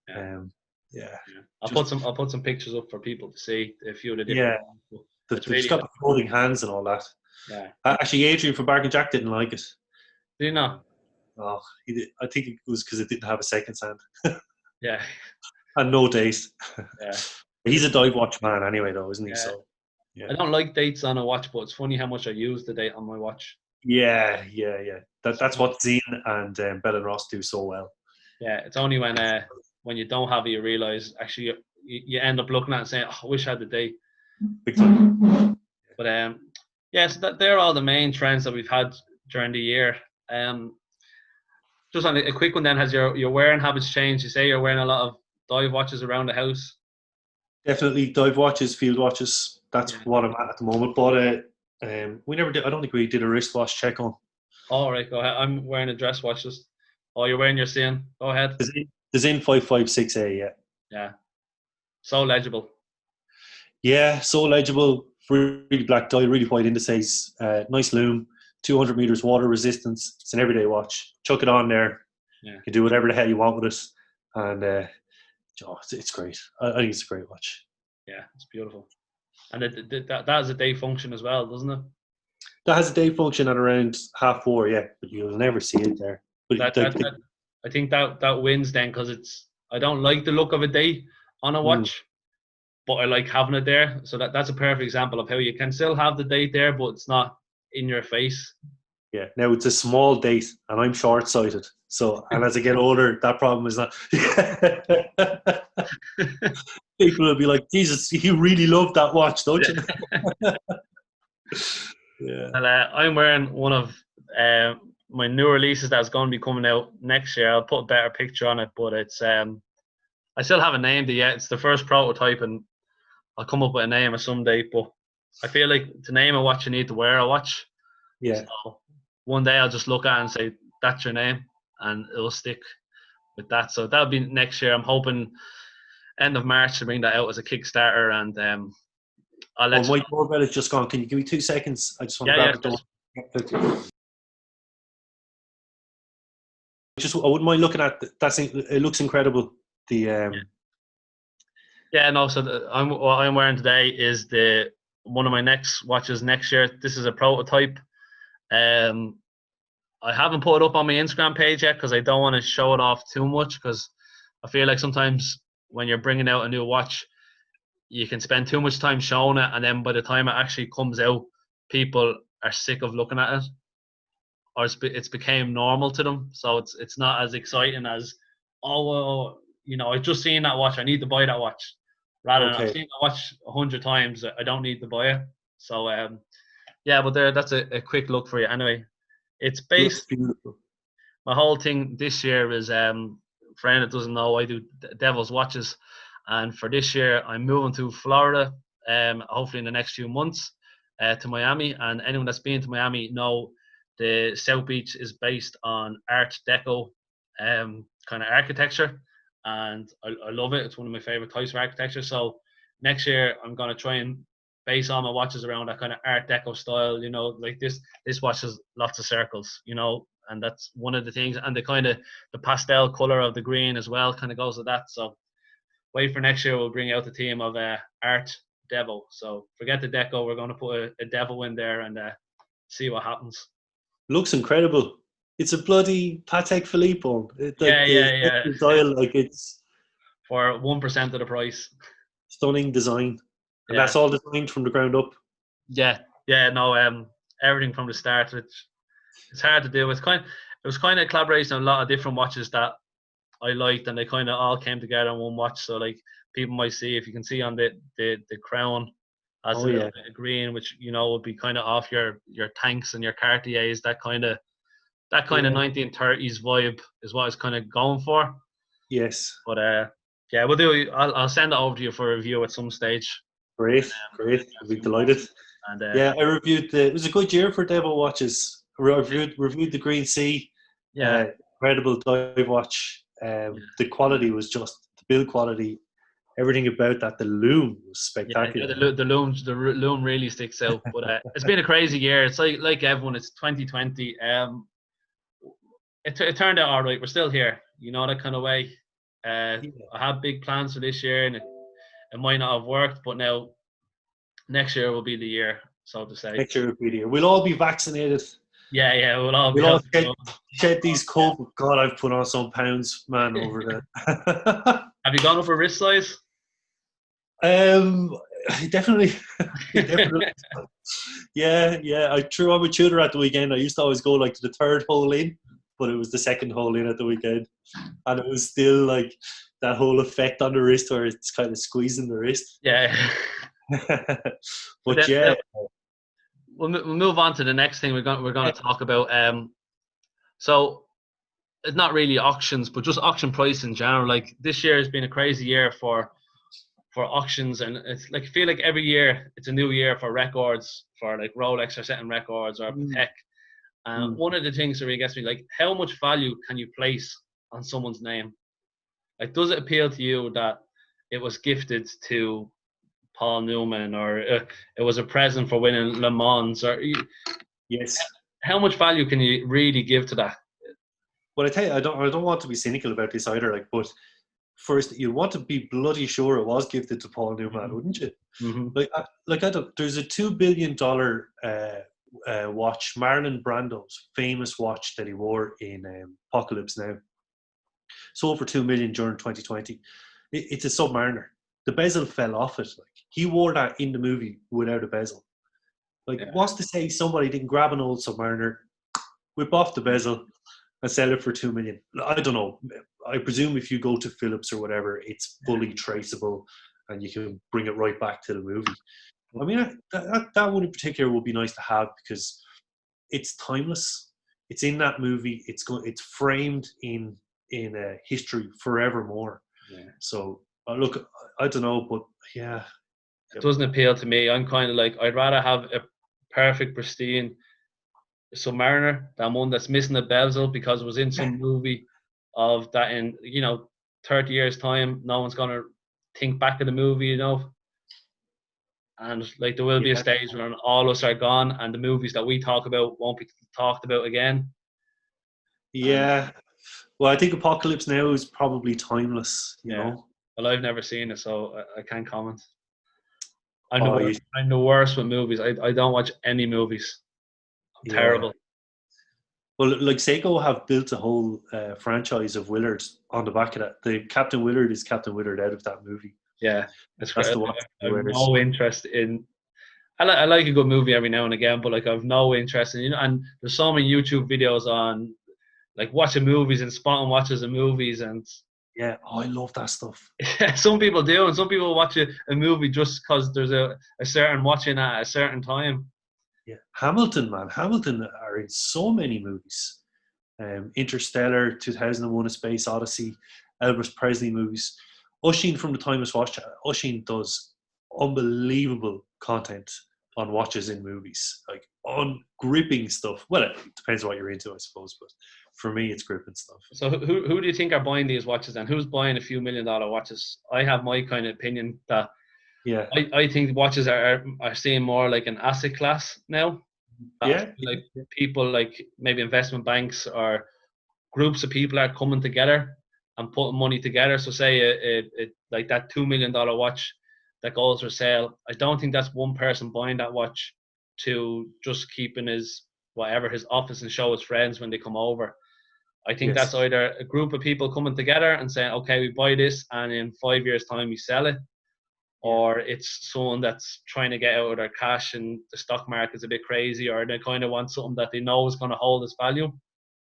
Yeah. yeah. Yeah. I'll Just put some pictures up for people to see a few of the different yeah. ones. They've It's just really got the floating hands and all that. yeah. Actually, Adrian from Bark and Jack didn't like it. Do you know? Oh, he did. I think it was because it didn't have a seconds hand Yeah. and no date. Yeah. He's a dive watch man anyway, though, isn't he? Yeah. So yeah, I don't like dates on a watch, but it's funny how much I use the date on my watch. yeah. That's what Zine and Bell and Ross do so well. Yeah, it's only when you don't have it, you realize actually you end up looking at it and saying, oh, I wish I had the date. Big time. But yeah, so they're all the main trends that we've had during the year. Just on a quick one then, has your wearing habits changed? You say you're wearing a lot of dive watches around the house. Definitely dive watches, field watches. That's Yeah. what I'm at the moment. But we never did. I don't think we did a wristwatch check on. All right, go ahead. I'm wearing a dress watch. Just you're wearing your Seine. Go ahead. The Zin 556A, yeah. Yeah, so legible. Yeah, so legible. Really black dial, really white indices. Nice lume. 200 meters water resistance. It's an everyday watch. Chuck it on there. Yeah. You can do whatever the hell you want with it, and it's great. I think it's a great watch. Yeah, it's beautiful, and that has a day function as well, doesn't it? That has a day function at around 4:30, yeah, but you'll never see it there. But I think that wins then because I don't like the look of a day on a watch, but I like having it there. So that's a perfect example of how you can still have the date there, but it's not in your face. Yeah. Now it's a small date, and I'm short-sighted. So, and as I get older, that problem is not. People will be like, "Jesus, you really love that watch, don't you?" Yeah. And I'm wearing one of my new releases that's going to be coming out next year. I'll put a better picture on it, but it's I still haven't named it yet. It's the first prototype, and I'll come up with a name of some date. But I feel like to name a watch, you need to wear a watch. Yeah. So one day I'll just look at it and say, that's your name, and it'll stick with that. So that'll be next year. I'm hoping end of March to bring that out as a Kickstarter, and I'll let you my know. doorbell is just gone. Can you give me 2 seconds? I just want to Yeah, grab the door. I wouldn't mind looking at that. It looks incredible. Yeah, no. So what I'm wearing today is one of my next watches next year. This is a prototype. I haven't put it up on my Instagram page yet because I don't want to show it off too much, because I feel like sometimes when you're bringing out a new watch, you can spend too much time showing it, and then by the time it actually comes out, people are sick of looking at it, or it's became normal to them. So it's not as exciting as, oh well, I just seen that watch, I need to buy that watch. Rather than I've seen that watch 100 times, I don't need to buy it. So yeah, but that's a quick look for you. Anyway, it's based. Beautiful. My whole thing this year is, for anyone that doesn't know, I do Devo's watches, and for this year I'm moving to Florida, hopefully in the next few months, to Miami. And anyone that's been to Miami know the South Beach is based on Art Deco kind of architecture, and I love it. It's one of my favorite types of architecture. So next year I'm going to try and base all my watches around that kind of Art Deco style. Like this watch has lots of circles, and that's one of the things. And the pastel color of the green as well kind of goes with that. So wait for next year, we'll bring out the team of Art Devo. So forget the Deco, we're going to put a Devo in there and see what happens. Looks incredible. It's a bloody Patek Philippe. Yeah. Dial, like, it's for 1% of the price. Stunning design, and that's all designed from the ground up. Yeah. No, everything from the start, which it's hard to do. It was kind of a collaboration of a lot of different watches that I liked, and they kind of all came together in one watch. So like people might see, if you can see on the crown as a Oh little yeah, bit of green, which would be kind of off your tanks and your Cartiers, that kind of yeah, 1930s vibe is what I was kind of going for. yes. But yeah, we'll do. I'll send it over to you for review at some stage. Great, great. A I'd be few more. delighted. And Yeah, I reviewed it was a good year for Devo watches. Reviewed the Green Sea, yeah, incredible dive watch. The quality was just the build quality, everything about that. The loom was yeah, spectacular. the loom really sticks out. But it's been a crazy year. It's like everyone. It's 2020. It turned out all right. We're still here. That kind of way. Yeah. I have big plans for this year, and it might not have worked, but now next year will be the year, so to say. Next year will be the year. We'll all be vaccinated. Yeah, we'll all be We'll all able to go. shed these COVID. God, I've put on some pounds, man, over that. Have you gone up a wrist size? um, definitely, definitely. Yeah. I threw on my tutor at the weekend. I used to always go like to the third hole in, but it was the second hole in at the weekend, and it was still like that whole effect on the wrist where it's kind of squeezing the wrist. Yeah. But yeah, We'll move on to the next thing we're going to talk about. So it's not really auctions, but just auction price in general. Like this year has been a crazy year for auctions, and it's like I feel like every year it's a new year for records, for like Rolex are setting records or Patek. One of the things that really gets me, like, how much value can you place on someone's name? Like, does it appeal to you that it was gifted to Paul Newman, or it was a present for winning Le Mans, or yes. how much value can you really give to that? Well, I tell you, I don't want to be cynical about this either. Like, but first, you want to be bloody sure it was gifted to Paul Newman, wouldn't you? Mm-hmm. There's a $2 billion watch, Marlon Brando's famous watch that he wore in Apocalypse Now, sold for $2 million during 2020. It's a Submariner. The bezel fell off it. Like, he wore that in the movie without a bezel. Like, what's to say somebody didn't grab an old Submariner, whip off the bezel, and sell it for $2 million? I don't know. I presume if you go to Phillips or whatever, it's fully traceable, and you can bring it right back to the movie. I mean, that one in particular would be nice to have because it's timeless. It's in that movie. It's framed in history forevermore. Yeah. So look, I don't know, but yeah, it doesn't appeal to me. I'm kind of like, I'd rather have a perfect, pristine Submariner than one that's missing a bezel because it was in some movie of that in 30 years time. No one's gonna think back of the movie, and like there will be a stage when all of us are gone and the movies that we talk about won't be talked about again. Yeah. Well, I think Apocalypse Now is probably timeless, you know. Well, I've never seen it, so I can't comment. I'm Oh, the worst with movies. I don't watch any movies. I'm terrible. Well, like Seiko have built a whole franchise of Willards on the back of that. The Captain Willard is Captain Willard out of that movie. Yeah, that's the great. one. I have no interest in. I like a good movie every now and again, but like I've no interest in, and there's so many YouTube videos on like watching movies and spotting watches of movies, and yeah, I love that stuff. Some people do, and some people watch a movie just because there's a certain watching at a certain time. Yeah, Hamilton are in so many movies. Interstellar, 2001: A Space Odyssey, Elvis Presley movies. Oisin from the Timeless Watch. Oisin does unbelievable content on watches in movies, like on gripping stuff. Well, it depends what you're into, I suppose, but for me, it's gripping stuff. So who do you think are buying these watches, and who's buying a few $1 million watches? I have my kind of opinion that I think watches are seeing more like an asset class now. Like people, like maybe investment banks or groups of people are coming together and putting money together. So say like that $2 million watch that goes for sale. I don't think that's one person buying that watch to just keep in his office and show his friends when they come over. I think that's either a group of people coming together and saying, okay, we buy this, and in 5 years' time we sell it, or it's someone that's trying to get out of their cash and the stock market's a bit crazy, or they kind of want something that they know is going to hold its value.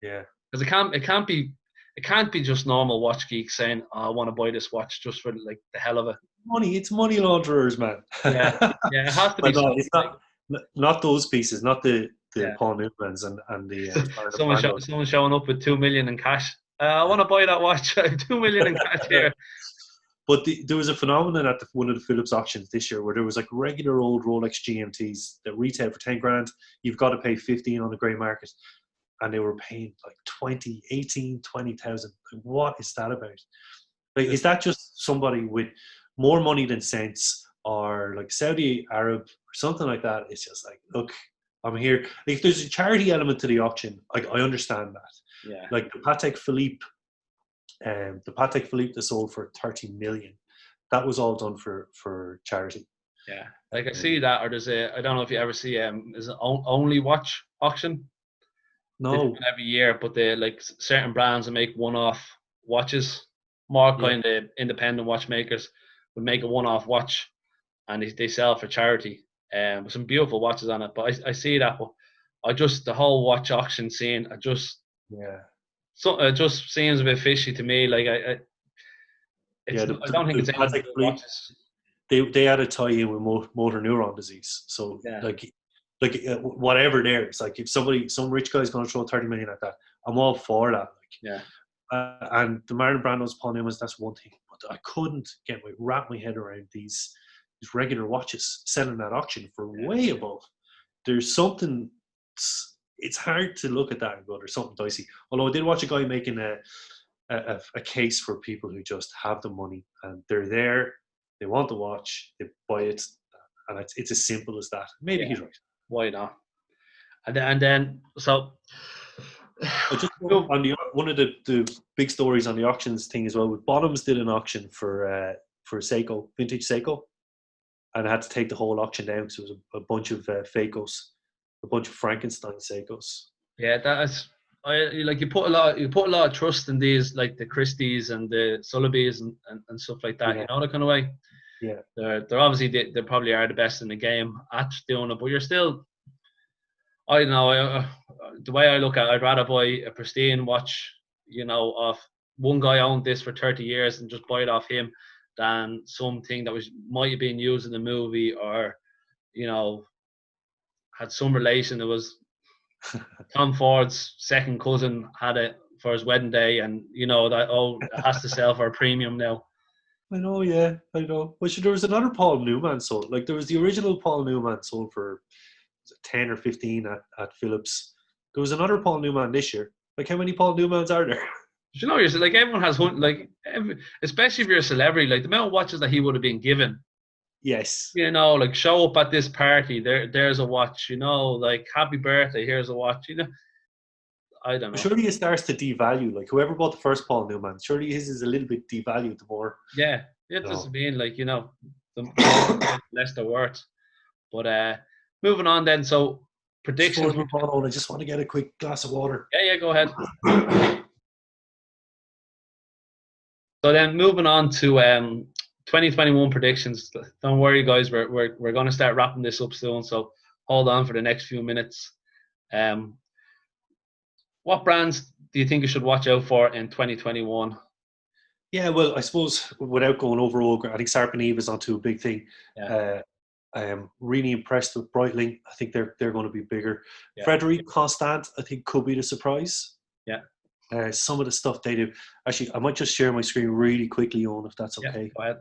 Yeah. Because it can't be it can't be just normal watch geeks saying, oh, I want to buy this watch just for like the hell of it. It's money launderers, man. Yeah, yeah, it has to be But no, something it's like, not those pieces, not the yeah. Paul Newmans and the Marlon Brandos. Someone showing up with 2 million in cash. I want to buy that watch. 2 million in cash here. But there was a phenomenon at one of the Philips auctions this year where there was like regular old Rolex GMTs that retail for 10 grand. You've got to pay 15 on the grey market. And they were paying like 20, 18, 20,000. Like, what is that about? Like, is that just somebody with more money than sense, or like Saudi Arab or something like that? It's just like, look, I'm here. Like, if there's a charity element to the auction, like, I understand that. Yeah. Like the Patek Philippe that sold for 30 million, that was all done for charity. Yeah, like I see that, or there's I don't know if you ever see is it Only Watch auction. They do No, it every year, but they like certain brands that make one-off watches, more kind of independent watchmakers would make a one-off watch, and they sell for charity. With some beautiful watches on it. But I see that, but the whole watch auction scene, it just seems a bit fishy to me. Like I don't think the it's anything to Patek do with Philippe, watches. they had a tie-in with motor neuron disease. So whatever there, it's like if some rich guy's going to throw 30 million at that, I'm all for that. Like, and the Marlon Brandos, Paul Newmans, that's one thing. But I couldn't wrap my head around these regular watches selling at auction for way above. There's something. It's hard to look at that and go, there's something dicey. Although I did watch a guy making a case for people who just have the money and they're there, they want the watch, they buy it, and it's as simple as that. Maybe he's right. Why not? And then so just on one of the big stories on the auctions thing as well. With Bottoms did an auction for Seiko, vintage Seiko, and I had to take the whole auction down because it was a bunch of Fakos, a bunch of Frankenstein Seikos. Yeah, that's you put a lot of trust in these, like the Christies and the Sotheby's and stuff like that. You know, that kind of way. Yeah, they're obviously they probably are the best in the game at doing it, but you're still. I don't know. The way I look at it, I'd rather buy a pristine watch, of one guy owned this for 30 years and just buy it off him, than something that might have been used in a movie, or, had some relation. It was Tom Ford's second cousin had it for his wedding day, and it has to sell for a premium now. I know, yeah, I know. But there was another Paul Newman sold. Like, there was the original Paul Newman sold for 10 or 15 at Philips. There was another Paul Newman this year. Like, how many Paul Newmans are there? You're like, everyone has one. Like, especially if you're a celebrity, like the amount of watches that he would have been given. Yes. Like, show up at this party. There's a watch. Like, happy birthday. Here's a watch. I don't know. Surely it starts to devalue. Like, whoever bought the first Paul Newman, surely his is a little bit devalued the more. Yeah, it doesn't mean like the less they're worth. But moving on then. So predictions. I just want to get a quick glass of water. Yeah, go ahead. So then moving on to 2021 predictions. Don't worry, guys. We're going to start wrapping this up soon. So hold on for the next few minutes. What brands do you think you should watch out for in 2021? Yeah, well, I suppose without going over, I think Sarpaneve is onto a big thing. Yeah. I am really impressed with Breitling. I think they're going to be bigger. Yeah. Frederic Constant, I think, could be the surprise. Yeah. Some of the stuff they do. Actually, I might just share my screen really quickly, Eoin, if that's okay. Yeah, go ahead.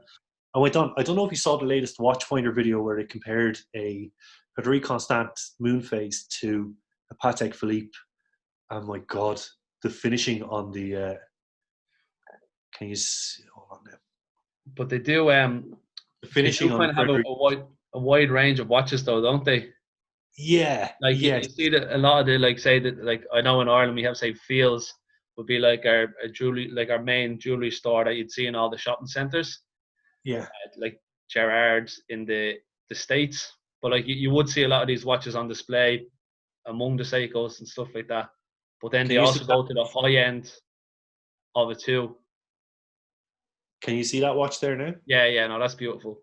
I went on. I don't know if you saw the latest Watchfinder video where they compared a Frederic Constant moon phase to a Patek Philippe. Oh my God, the finishing on the. Can you see? Hold on now. But they do. The finishing they do kind of have a wide range of watches, though, don't they? Yeah. Like you see that a lot of the, like, say that, like, I know in Ireland we have, say, Fields would be like our jewelry, like our main jewelry store that you'd see in all the shopping centres. Yeah. Like Gerard's in the States, but like you would see a lot of these watches on display among the Seikos and stuff like that. But then they also go to the high end of it too. Can you see that watch there now? Yeah, no, that's beautiful.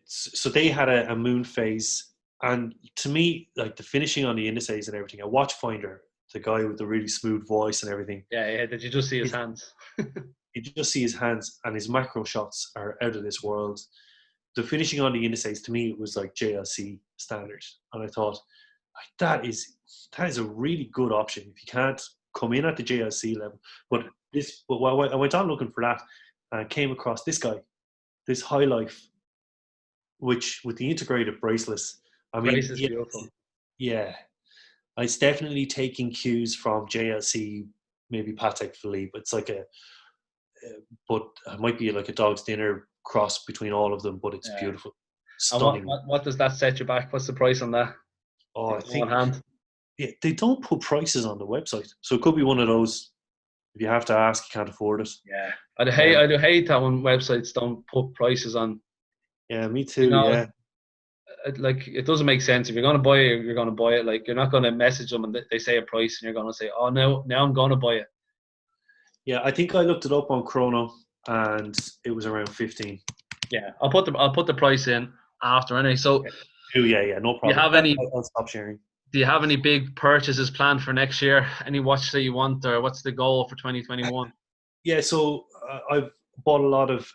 So they had a moon phase, and to me, like the finishing on the indices and everything, a Watchfinder, the guy with the really smooth voice and everything. Yeah. Did you just see his He's- hands? You just see his hands, and his macro shots are out of this world. The finishing on the indices, to me, it was like JLC standard, and I thought like, that is a really good option if you can't come in at the JLC level. But I went on looking for that and came across this guy, this High Life, which with the integrated bracelets. I mean, Grace is beautiful. yeah, it's definitely taking cues from JLC, maybe Patek Philippe. It's like but it might be like a dog's dinner cross between all of them, but it's Yeah. beautiful, And stunning. what does that set you back? What's the price on that? Oh, I On think hand. yeah, they don't put prices on the website, so it could be one of those. If you have to ask, you can't afford it. Yeah. I do hate that when websites don't put prices on. Yeah, me You too. know, Yeah, like it doesn't make sense. If you're gonna buy it, you're gonna buy it. Like you're not gonna message them and they say a price and you're gonna say, oh no, now I'm gonna buy it. yeah. I think I looked it up on Chrono, and it was around 15. Yeah, I'll put the price in after anyway. So, Oh yeah, no do you problem. have any I'll stop sharing. do you have any big purchases planned for next year? Any watch that you want, or what's the goal for 2021? Yeah, so I've bought a lot of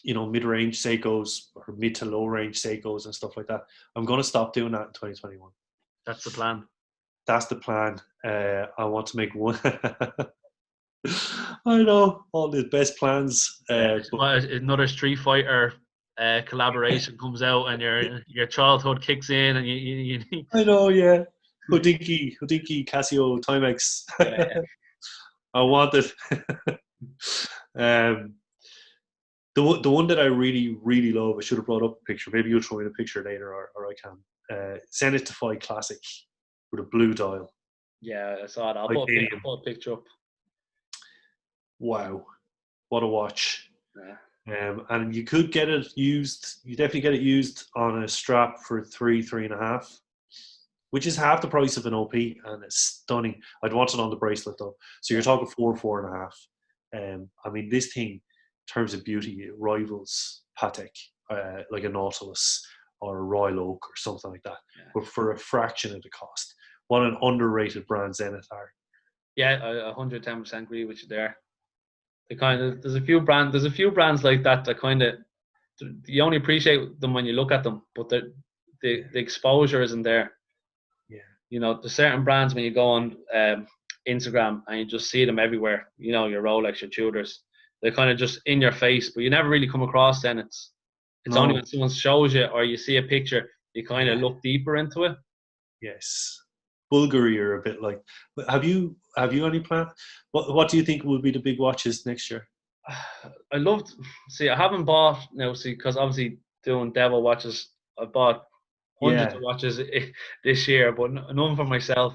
mid-range Seikos or mid to low-range Seikos and stuff like that. I'm going to stop doing that in 2021. That's the plan. That's the plan. I want to make one. I know all the best plans. Another Street Fighter collaboration comes out, and your childhood kicks in, and you I know, yeah. Hodinkee, Cassio, Timex. yeah. I want it. The one that I really, really love, I should have brought up a picture. Maybe you'll throw in a picture later, or I can. Zenith Defy Classic with a blue dial. Yeah, I saw it. I'll put a picture up. Wow, what a watch! Yeah. And you could get it used. You definitely get it used on a strap for 3.5, which is half the price of an OP, and it's stunning. I'd want it on the bracelet though. So you're talking 4.5. I mean, this thing, in terms of beauty, it rivals Patek, like a Nautilus or a Royal Oak or something like that, but for a fraction of the cost. What an underrated brand Zenith are. Yeah, I 110% agree with you there. There's a few brands like that kind of you only appreciate them when you look at them, but the exposure isn't there. Yeah. You know, there's certain brands when you go on Instagram and you just see them everywhere. You know, your Rolex, your Tudors, they're kind of just in your face, but you never really come across them. It's only when someone shows you or you see a picture, you kind of look deeper into it. Yes. Bulgari are a bit like. Have you any plan? What do you think will be the big watches next year? I haven't bought now, because obviously doing Devo watches, I bought hundreds of watches this year, but none for myself.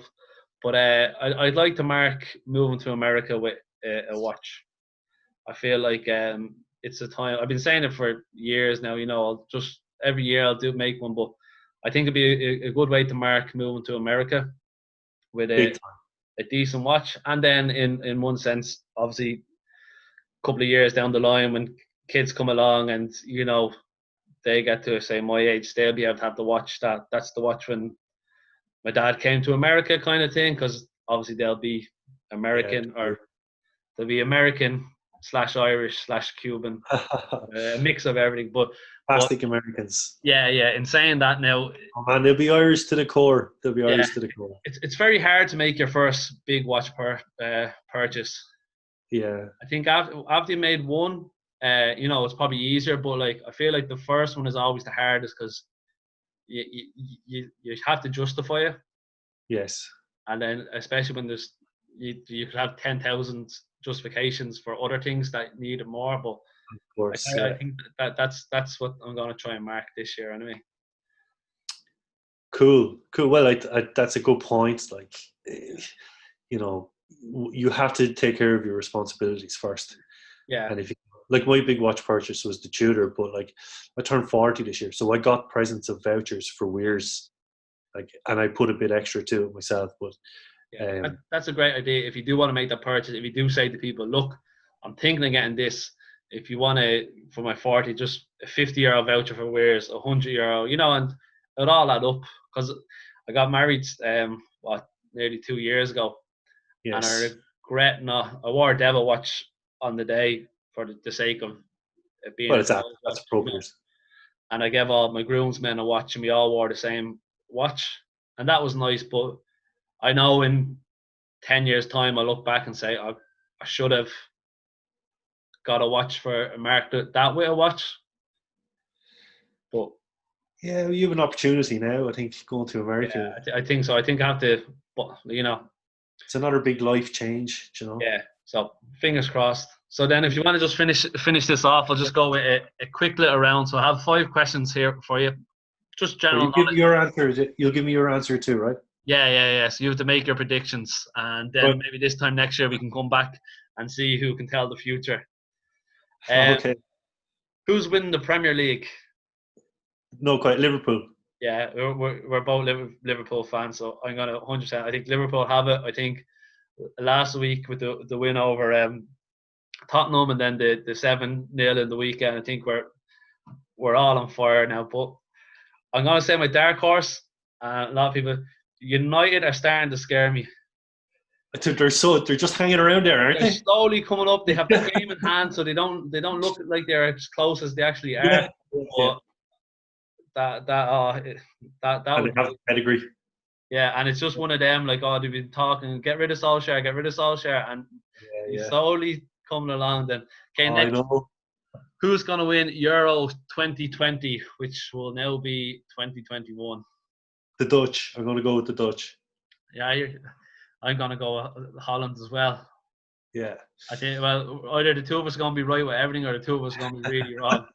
But I'd like to mark moving to America with a watch. I feel like it's a time. I've been saying it for years now. You know, I'll just every year I'll make one, but I think it'd be a good way to mark moving to America with a decent watch. And then in one sense, obviously, a couple of years down the line when kids come along and, you know, they get to say my age, they'll be able to have the watch that's the watch when my dad came to America kind of thing, because obviously they'll be American or they'll be American / Irish / Cuban, a mix of everything. But plastic Americans. Yeah. In saying that now, oh man, they'll be Irish to the core. It's very hard to make your first big watch purchase. Yeah. I think after you made one, you know, it's probably easier. But like, I feel like the first one is always the hardest because you have to justify it. Yes. And then especially when you could have 10,000 justifications for other things that need it more. But of course, I think that's what I'm going to try and mark this year anyway. Cool. Well, that's a good point. Like, you know, you have to take care of your responsibilities first. Yeah. And if you, like, my big watch purchase was the Tudor, but like I turned 40 this year, so I got presents of vouchers for Weirs, like, and I put a bit extra to it myself. But that's a great idea. If you do want to make that purchase, if you do say to people, look, I'm thinking of getting this. If you want to, for my 40, just a €50 voucher for Weirs, €100, you know, and it all add up. Because I got married nearly 2 years ago, and I Yes. regret not. I wore a Devo watch on the day for the sake of it being Well, a it's that. gold That's watch, appropriate. and I gave all my groomsmen a watch, and we all wore the same watch, and that was nice. But I know in 10 years' time, I look back and say I should have got a watch for America that way a watch. But Yeah, you have an opportunity now. I think going to America, yeah, I think so. I think I have to, but it's another big life change. yeah. So fingers crossed. So then, if you want to just finish this off, I'll just go with a quick little round. So I have 5 questions here for you, just Well, general you give me knowledge. your answer. You'll give me your answer too, right? Yeah. So you have to make your predictions, and then But, maybe this time next year we can come back and see who can tell the future. Um, okay. who's winning the Premier League? No, quite Liverpool. Yeah, we're both Liverpool fans, so I'm gonna 100%. I think Liverpool have it. I think last week with the win over Tottenham, and then the 7-0 in the weekend, I think we're all on fire now. But I'm gonna say my dark horse. A lot of people, United are starting to scare me. They're just hanging around there, aren't They're they? slowly coming up. They have the game in hand, so they don't look like they're as close as they actually are. Yeah. But that And they would have the pedigree. yeah, and it's just one of them like, oh, they've been talking, get rid of Solskjaer, and he's Yeah. slowly coming along. Then okay, I next, know. who's gonna win Euro 2020, which will now be 2021? The Dutch. I'm going to go with the Dutch. Yeah, I'm gonna go Holland as well. Yeah. I think either the two of us are gonna be right with everything, or the two of us are gonna be really wrong.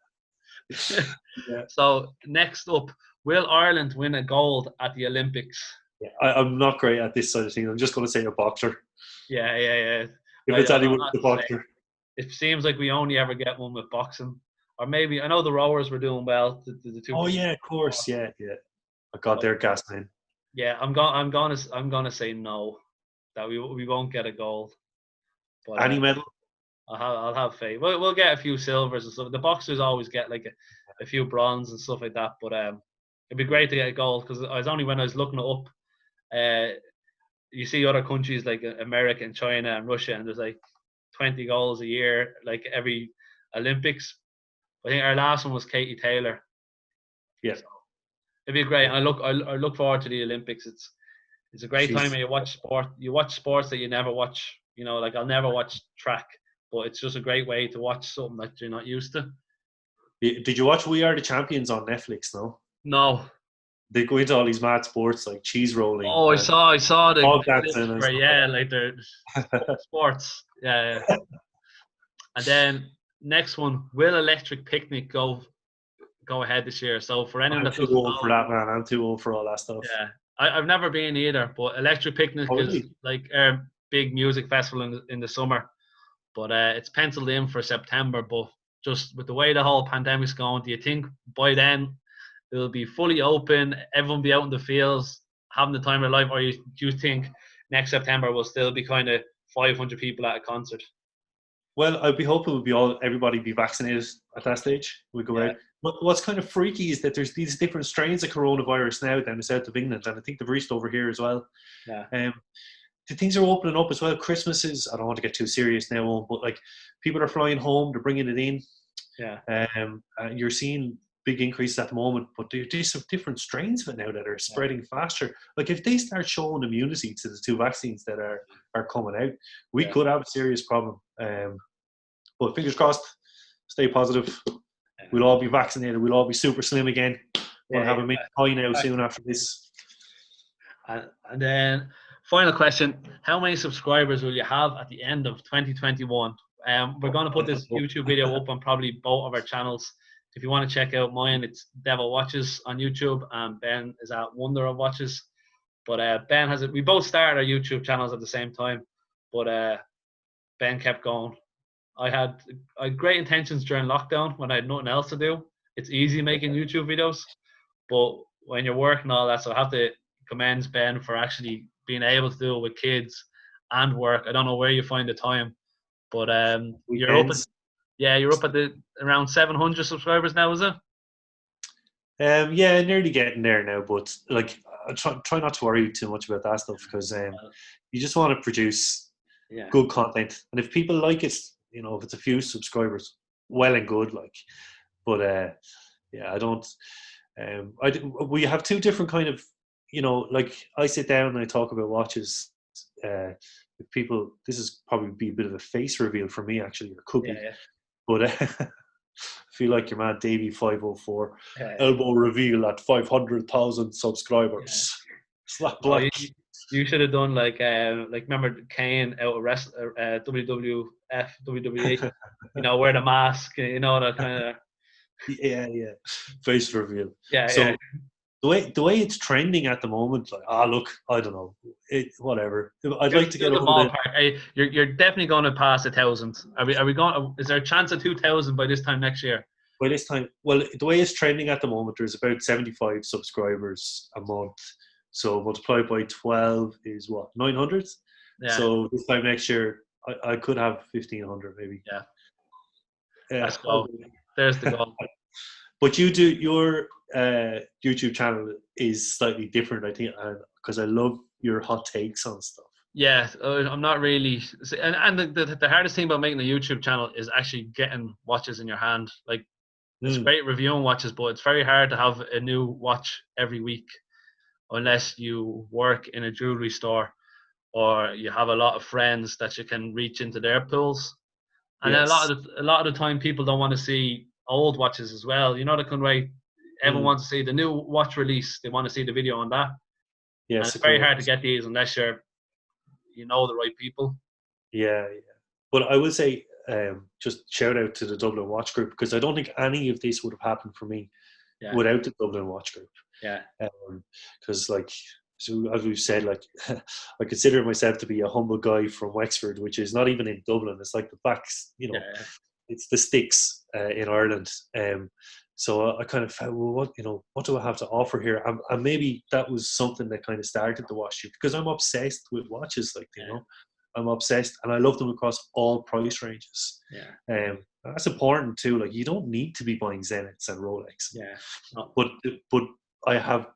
Yeah. So next up, will Ireland win a gold at the Olympics? Yeah. I'm not great at this side of things. I'm just going to say a boxer. Yeah. If I it's don't know anyone, what it's a to say. boxer. It seems like we only ever get one with boxing, or maybe I know the rowers were doing well. The two. Oh yeah, of course. Yeah. I got their gas man. Yeah, I'm gonna say no, that we won't get a gold. But Any medal? I'll have faith. We'll get a few silvers and stuff. The boxers always get like a few bronze and stuff like that. But it'd be great to get a gold, because I was only when I was looking it up. You see other countries like America and China and Russia, and there's like 20 goals a year, like every Olympics. I think our last one was Katie Taylor. Yeah. So it'd be great. I look forward to the Olympics. It's a great time when you watch sport. You watch sports that you never watch. Like I'll never watch track, but it's just a great way to watch something that you're not used to. Did you watch We Are the Champions on Netflix? No. No. They go into all these mad sports like cheese rolling. Oh, I saw the Hog clips dancing. where, like they're sports. Yeah. And then next one, will Electric Picnic go ahead this year? So for anyone I'm that too doesn't old know, for that, man. I'm too old for all that stuff. yeah, I've never been either. But Electric Picnic is like a big music festival in the summer, but it's penciled in for September. But just with the way the whole pandemic's going, do you think by then it'll be fully open, everyone be out in the fields having the time of their life, or do you think next September will still be kind of 500 people at a concert? Well, I'd be hoping everybody be vaccinated at that stage. We go out. But what's kind of freaky is that there's these different strains of coronavirus now down the south of England, and I think they've reached over here as well. Yeah. The things are opening up as well. Christmas is, I don't want to get too serious now, but like people are flying home, they're bringing it in. Yeah. You're seeing big increases at the moment, but there's some different strains of it now that are spreading faster. Like if they start showing immunity to the 2 vaccines that are coming out, we could have a serious problem. But fingers crossed, stay positive. We'll all be vaccinated. We'll all be super slim again. We'll have a mince pie now soon after this. And then final question, how many subscribers will you have at the end of 2021? We're going to put this YouTube video up on probably both of our channels. If you want to check out mine, it's Devo Watches on YouTube, and Ben is at Wonder of Watches. But Ben we both started our YouTube channels at the same time, but Ben kept going. I had great intentions during lockdown when I had nothing else to do. It's easy making YouTube videos, but when you're working all that, so I have to commend Ben for actually being able to do it with kids and work. I don't know where you find the time, but you're up at around 700 subscribers now, is it? Yeah, nearly getting there now. But like I try not to worry too much about that stuff because you just want to produce good content, and if people like it, you know, if it's a few subscribers, well and good. Like, but I don't. We have two different kind of, you know, like I sit down and I talk about watches. If people, this is probably be a bit of a face reveal for me actually, or could be, but I feel like your man Davey 504 elbow reveal at 500,000 subscribers. Slap black. You should have done like remember Kane out of WWF, WWE, you know, wear the mask, you know, that kind of face reveal. So the way it's trending at the moment, like look, I don't know, whatever. I'd like to get over the ballpark. Hey, you're definitely going to pass 1,000. Are we going? Is there a chance of 2,000 by this time next year? By this time, well, the way it's trending at the moment, there's about 75 subscribers a month. So multiplied by 12 is what, 900? Yeah. So this time next year, I could have 1,500 maybe. Yeah. Let's go. There's the goal. But you do, your YouTube channel is slightly different, I think, because I love your hot takes on stuff. Yeah, I'm not really, and the hardest thing about making a YouTube channel is actually getting watches in your hand. Like, it's great reviewing watches, but it's very hard to have a new watch every week unless you work in a jewelry store or you have a lot of friends that you can reach into their pools. And then a lot of the time, people don't want to see old watches as well. You know, the kind of way everyone wants to see the new watch release. They want to see the video on that. Yeah, it's very hard to get these unless you know the right people. Yeah. But I would say just shout out to the Dublin Watch Group, because I don't think any of this would have happened for me without the Dublin Watch Group. Yeah. Because so as we've said, like I consider myself to be a humble guy from Wexford, which is not even in Dublin. It's like the backs, you know, it's the sticks in Ireland. So I kind of felt, well, what do I have to offer here? And maybe that was something that kind of started the watch shoot, because I'm obsessed with watches, you know, I'm obsessed, and I love them across all price ranges. Yeah. That's important too. Like, you don't need to be buying Zeniths and Rolex. Yeah. But I have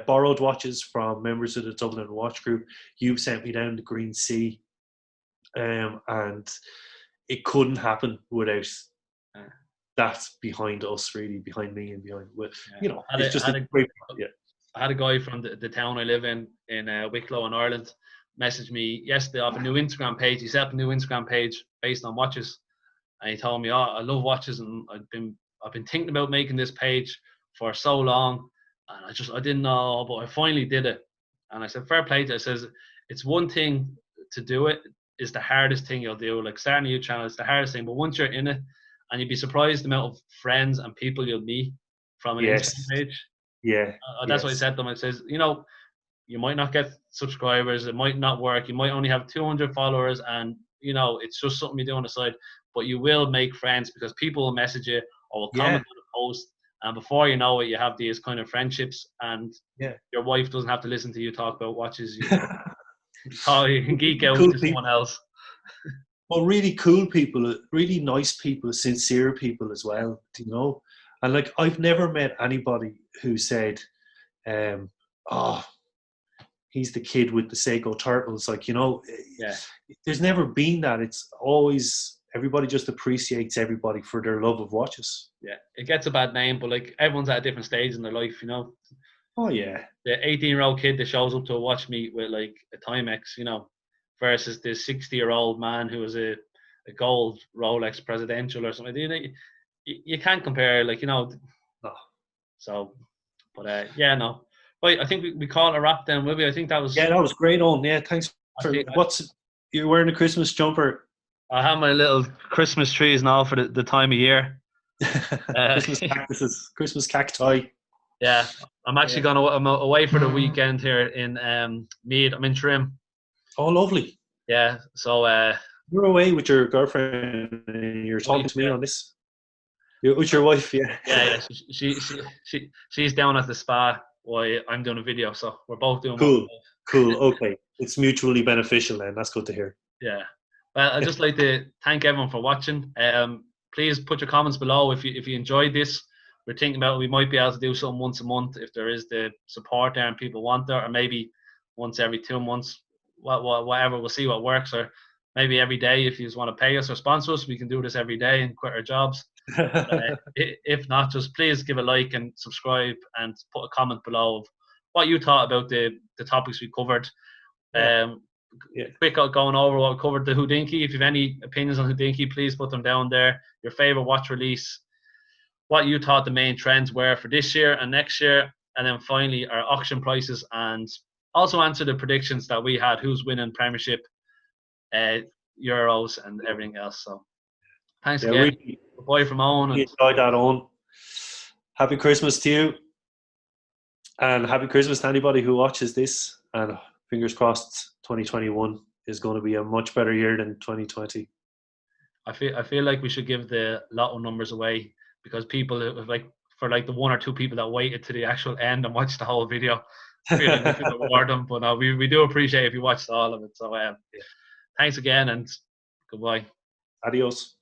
borrowed watches from members of the Dublin Watch Group. You sent me down the Green Sea, and it couldn't happen without that behind us, really, behind me and behind, you know, it's just a great. Yeah. I had a guy from the town I live in Wicklow in Ireland messaged me yesterday off a new Instagram page. He set up a new Instagram page based on watches, and he told me, I love watches, and I've been thinking about making this page for so long, and I didn't know, but I finally did it. And I said, fair play to you. I says, it's one thing to do it, is the hardest thing you'll do. Like, starting a new channel is the hardest thing, but once you're in it, and you'd be surprised the amount of friends and people you'll meet from an Instagram page. Yeah. That's what I said to them. I says, you know, you might not get subscribers, it might not work, you might only have 200 followers, and, you know, it's just something you do on the side, but you will make friends, because people will message you or will comment on the post, and before you know it, you have these kind of friendships, and your wife doesn't have to listen to you talk about watches. You can geek out to someone else. Well, really cool people, really nice people, sincere people as well, you know. And like, I've never met anybody who said, he's the kid with the Seiko turtles. Like, you know, there's never been that. It's always, everybody just appreciates everybody for their love of watches. Yeah, it gets a bad name, but like, everyone's at a different stage in their life, you know. Oh, yeah. The 18-year-old kid that shows up to a watch meet with like a Timex, you know, versus the 60-year-old man who was a gold Rolex Presidential or something. You can't compare, like, you know. No. So, but no. Right, I think we call it a wrap then, will we? I think that was... Yeah, that was great on. Yeah, thanks. You're wearing a Christmas jumper? I have my little Christmas trees now for the time of year. Christmas cactuses, Christmas cacti. Yeah, I'm actually I'm away for the weekend here in Meath. I'm in Trim. Oh, lovely. Yeah, so... You're away with your girlfriend and you're talking to me on this? You're with your wife, yeah. Yeah, she's down at the spa while I'm doing a video, so we're both doing Cool, okay. It's mutually beneficial then, that's good to hear. Yeah. Well, I'd just like to thank everyone for watching. Please put your comments below if you enjoyed this. we're thinking about we might be able to do something once a month if there is the support there and people want it, or maybe once every 2 months, whatever. We'll see what works, or maybe every day if you just want to pay us or sponsor us, we can do this every day and quit our jobs. If not, just please give a like and subscribe and put a comment below of what you thought about the topics we covered. Quick going over what we covered, the Hodinkee. If you have any opinions on Hodinkee, please put them down there. Your favorite watch release, what you thought the main trends were for this year and next year, and then finally our auction prices, and also answer the predictions that we had, who's winning Premiership, Euros and everything else. So thanks again. Really, Bye from Eoin. Really enjoyed that, Eoin. Happy Christmas to you, and happy Christmas to anybody who watches this, and fingers crossed 2021 is going to be a much better year than 2020. I feel like we should give the lotto numbers away, because people for the 1 or 2 people that waited to the actual end and watched the whole video, I feel like we should reward them. But no, we do appreciate if you watched all of it. So thanks again and goodbye. Adios.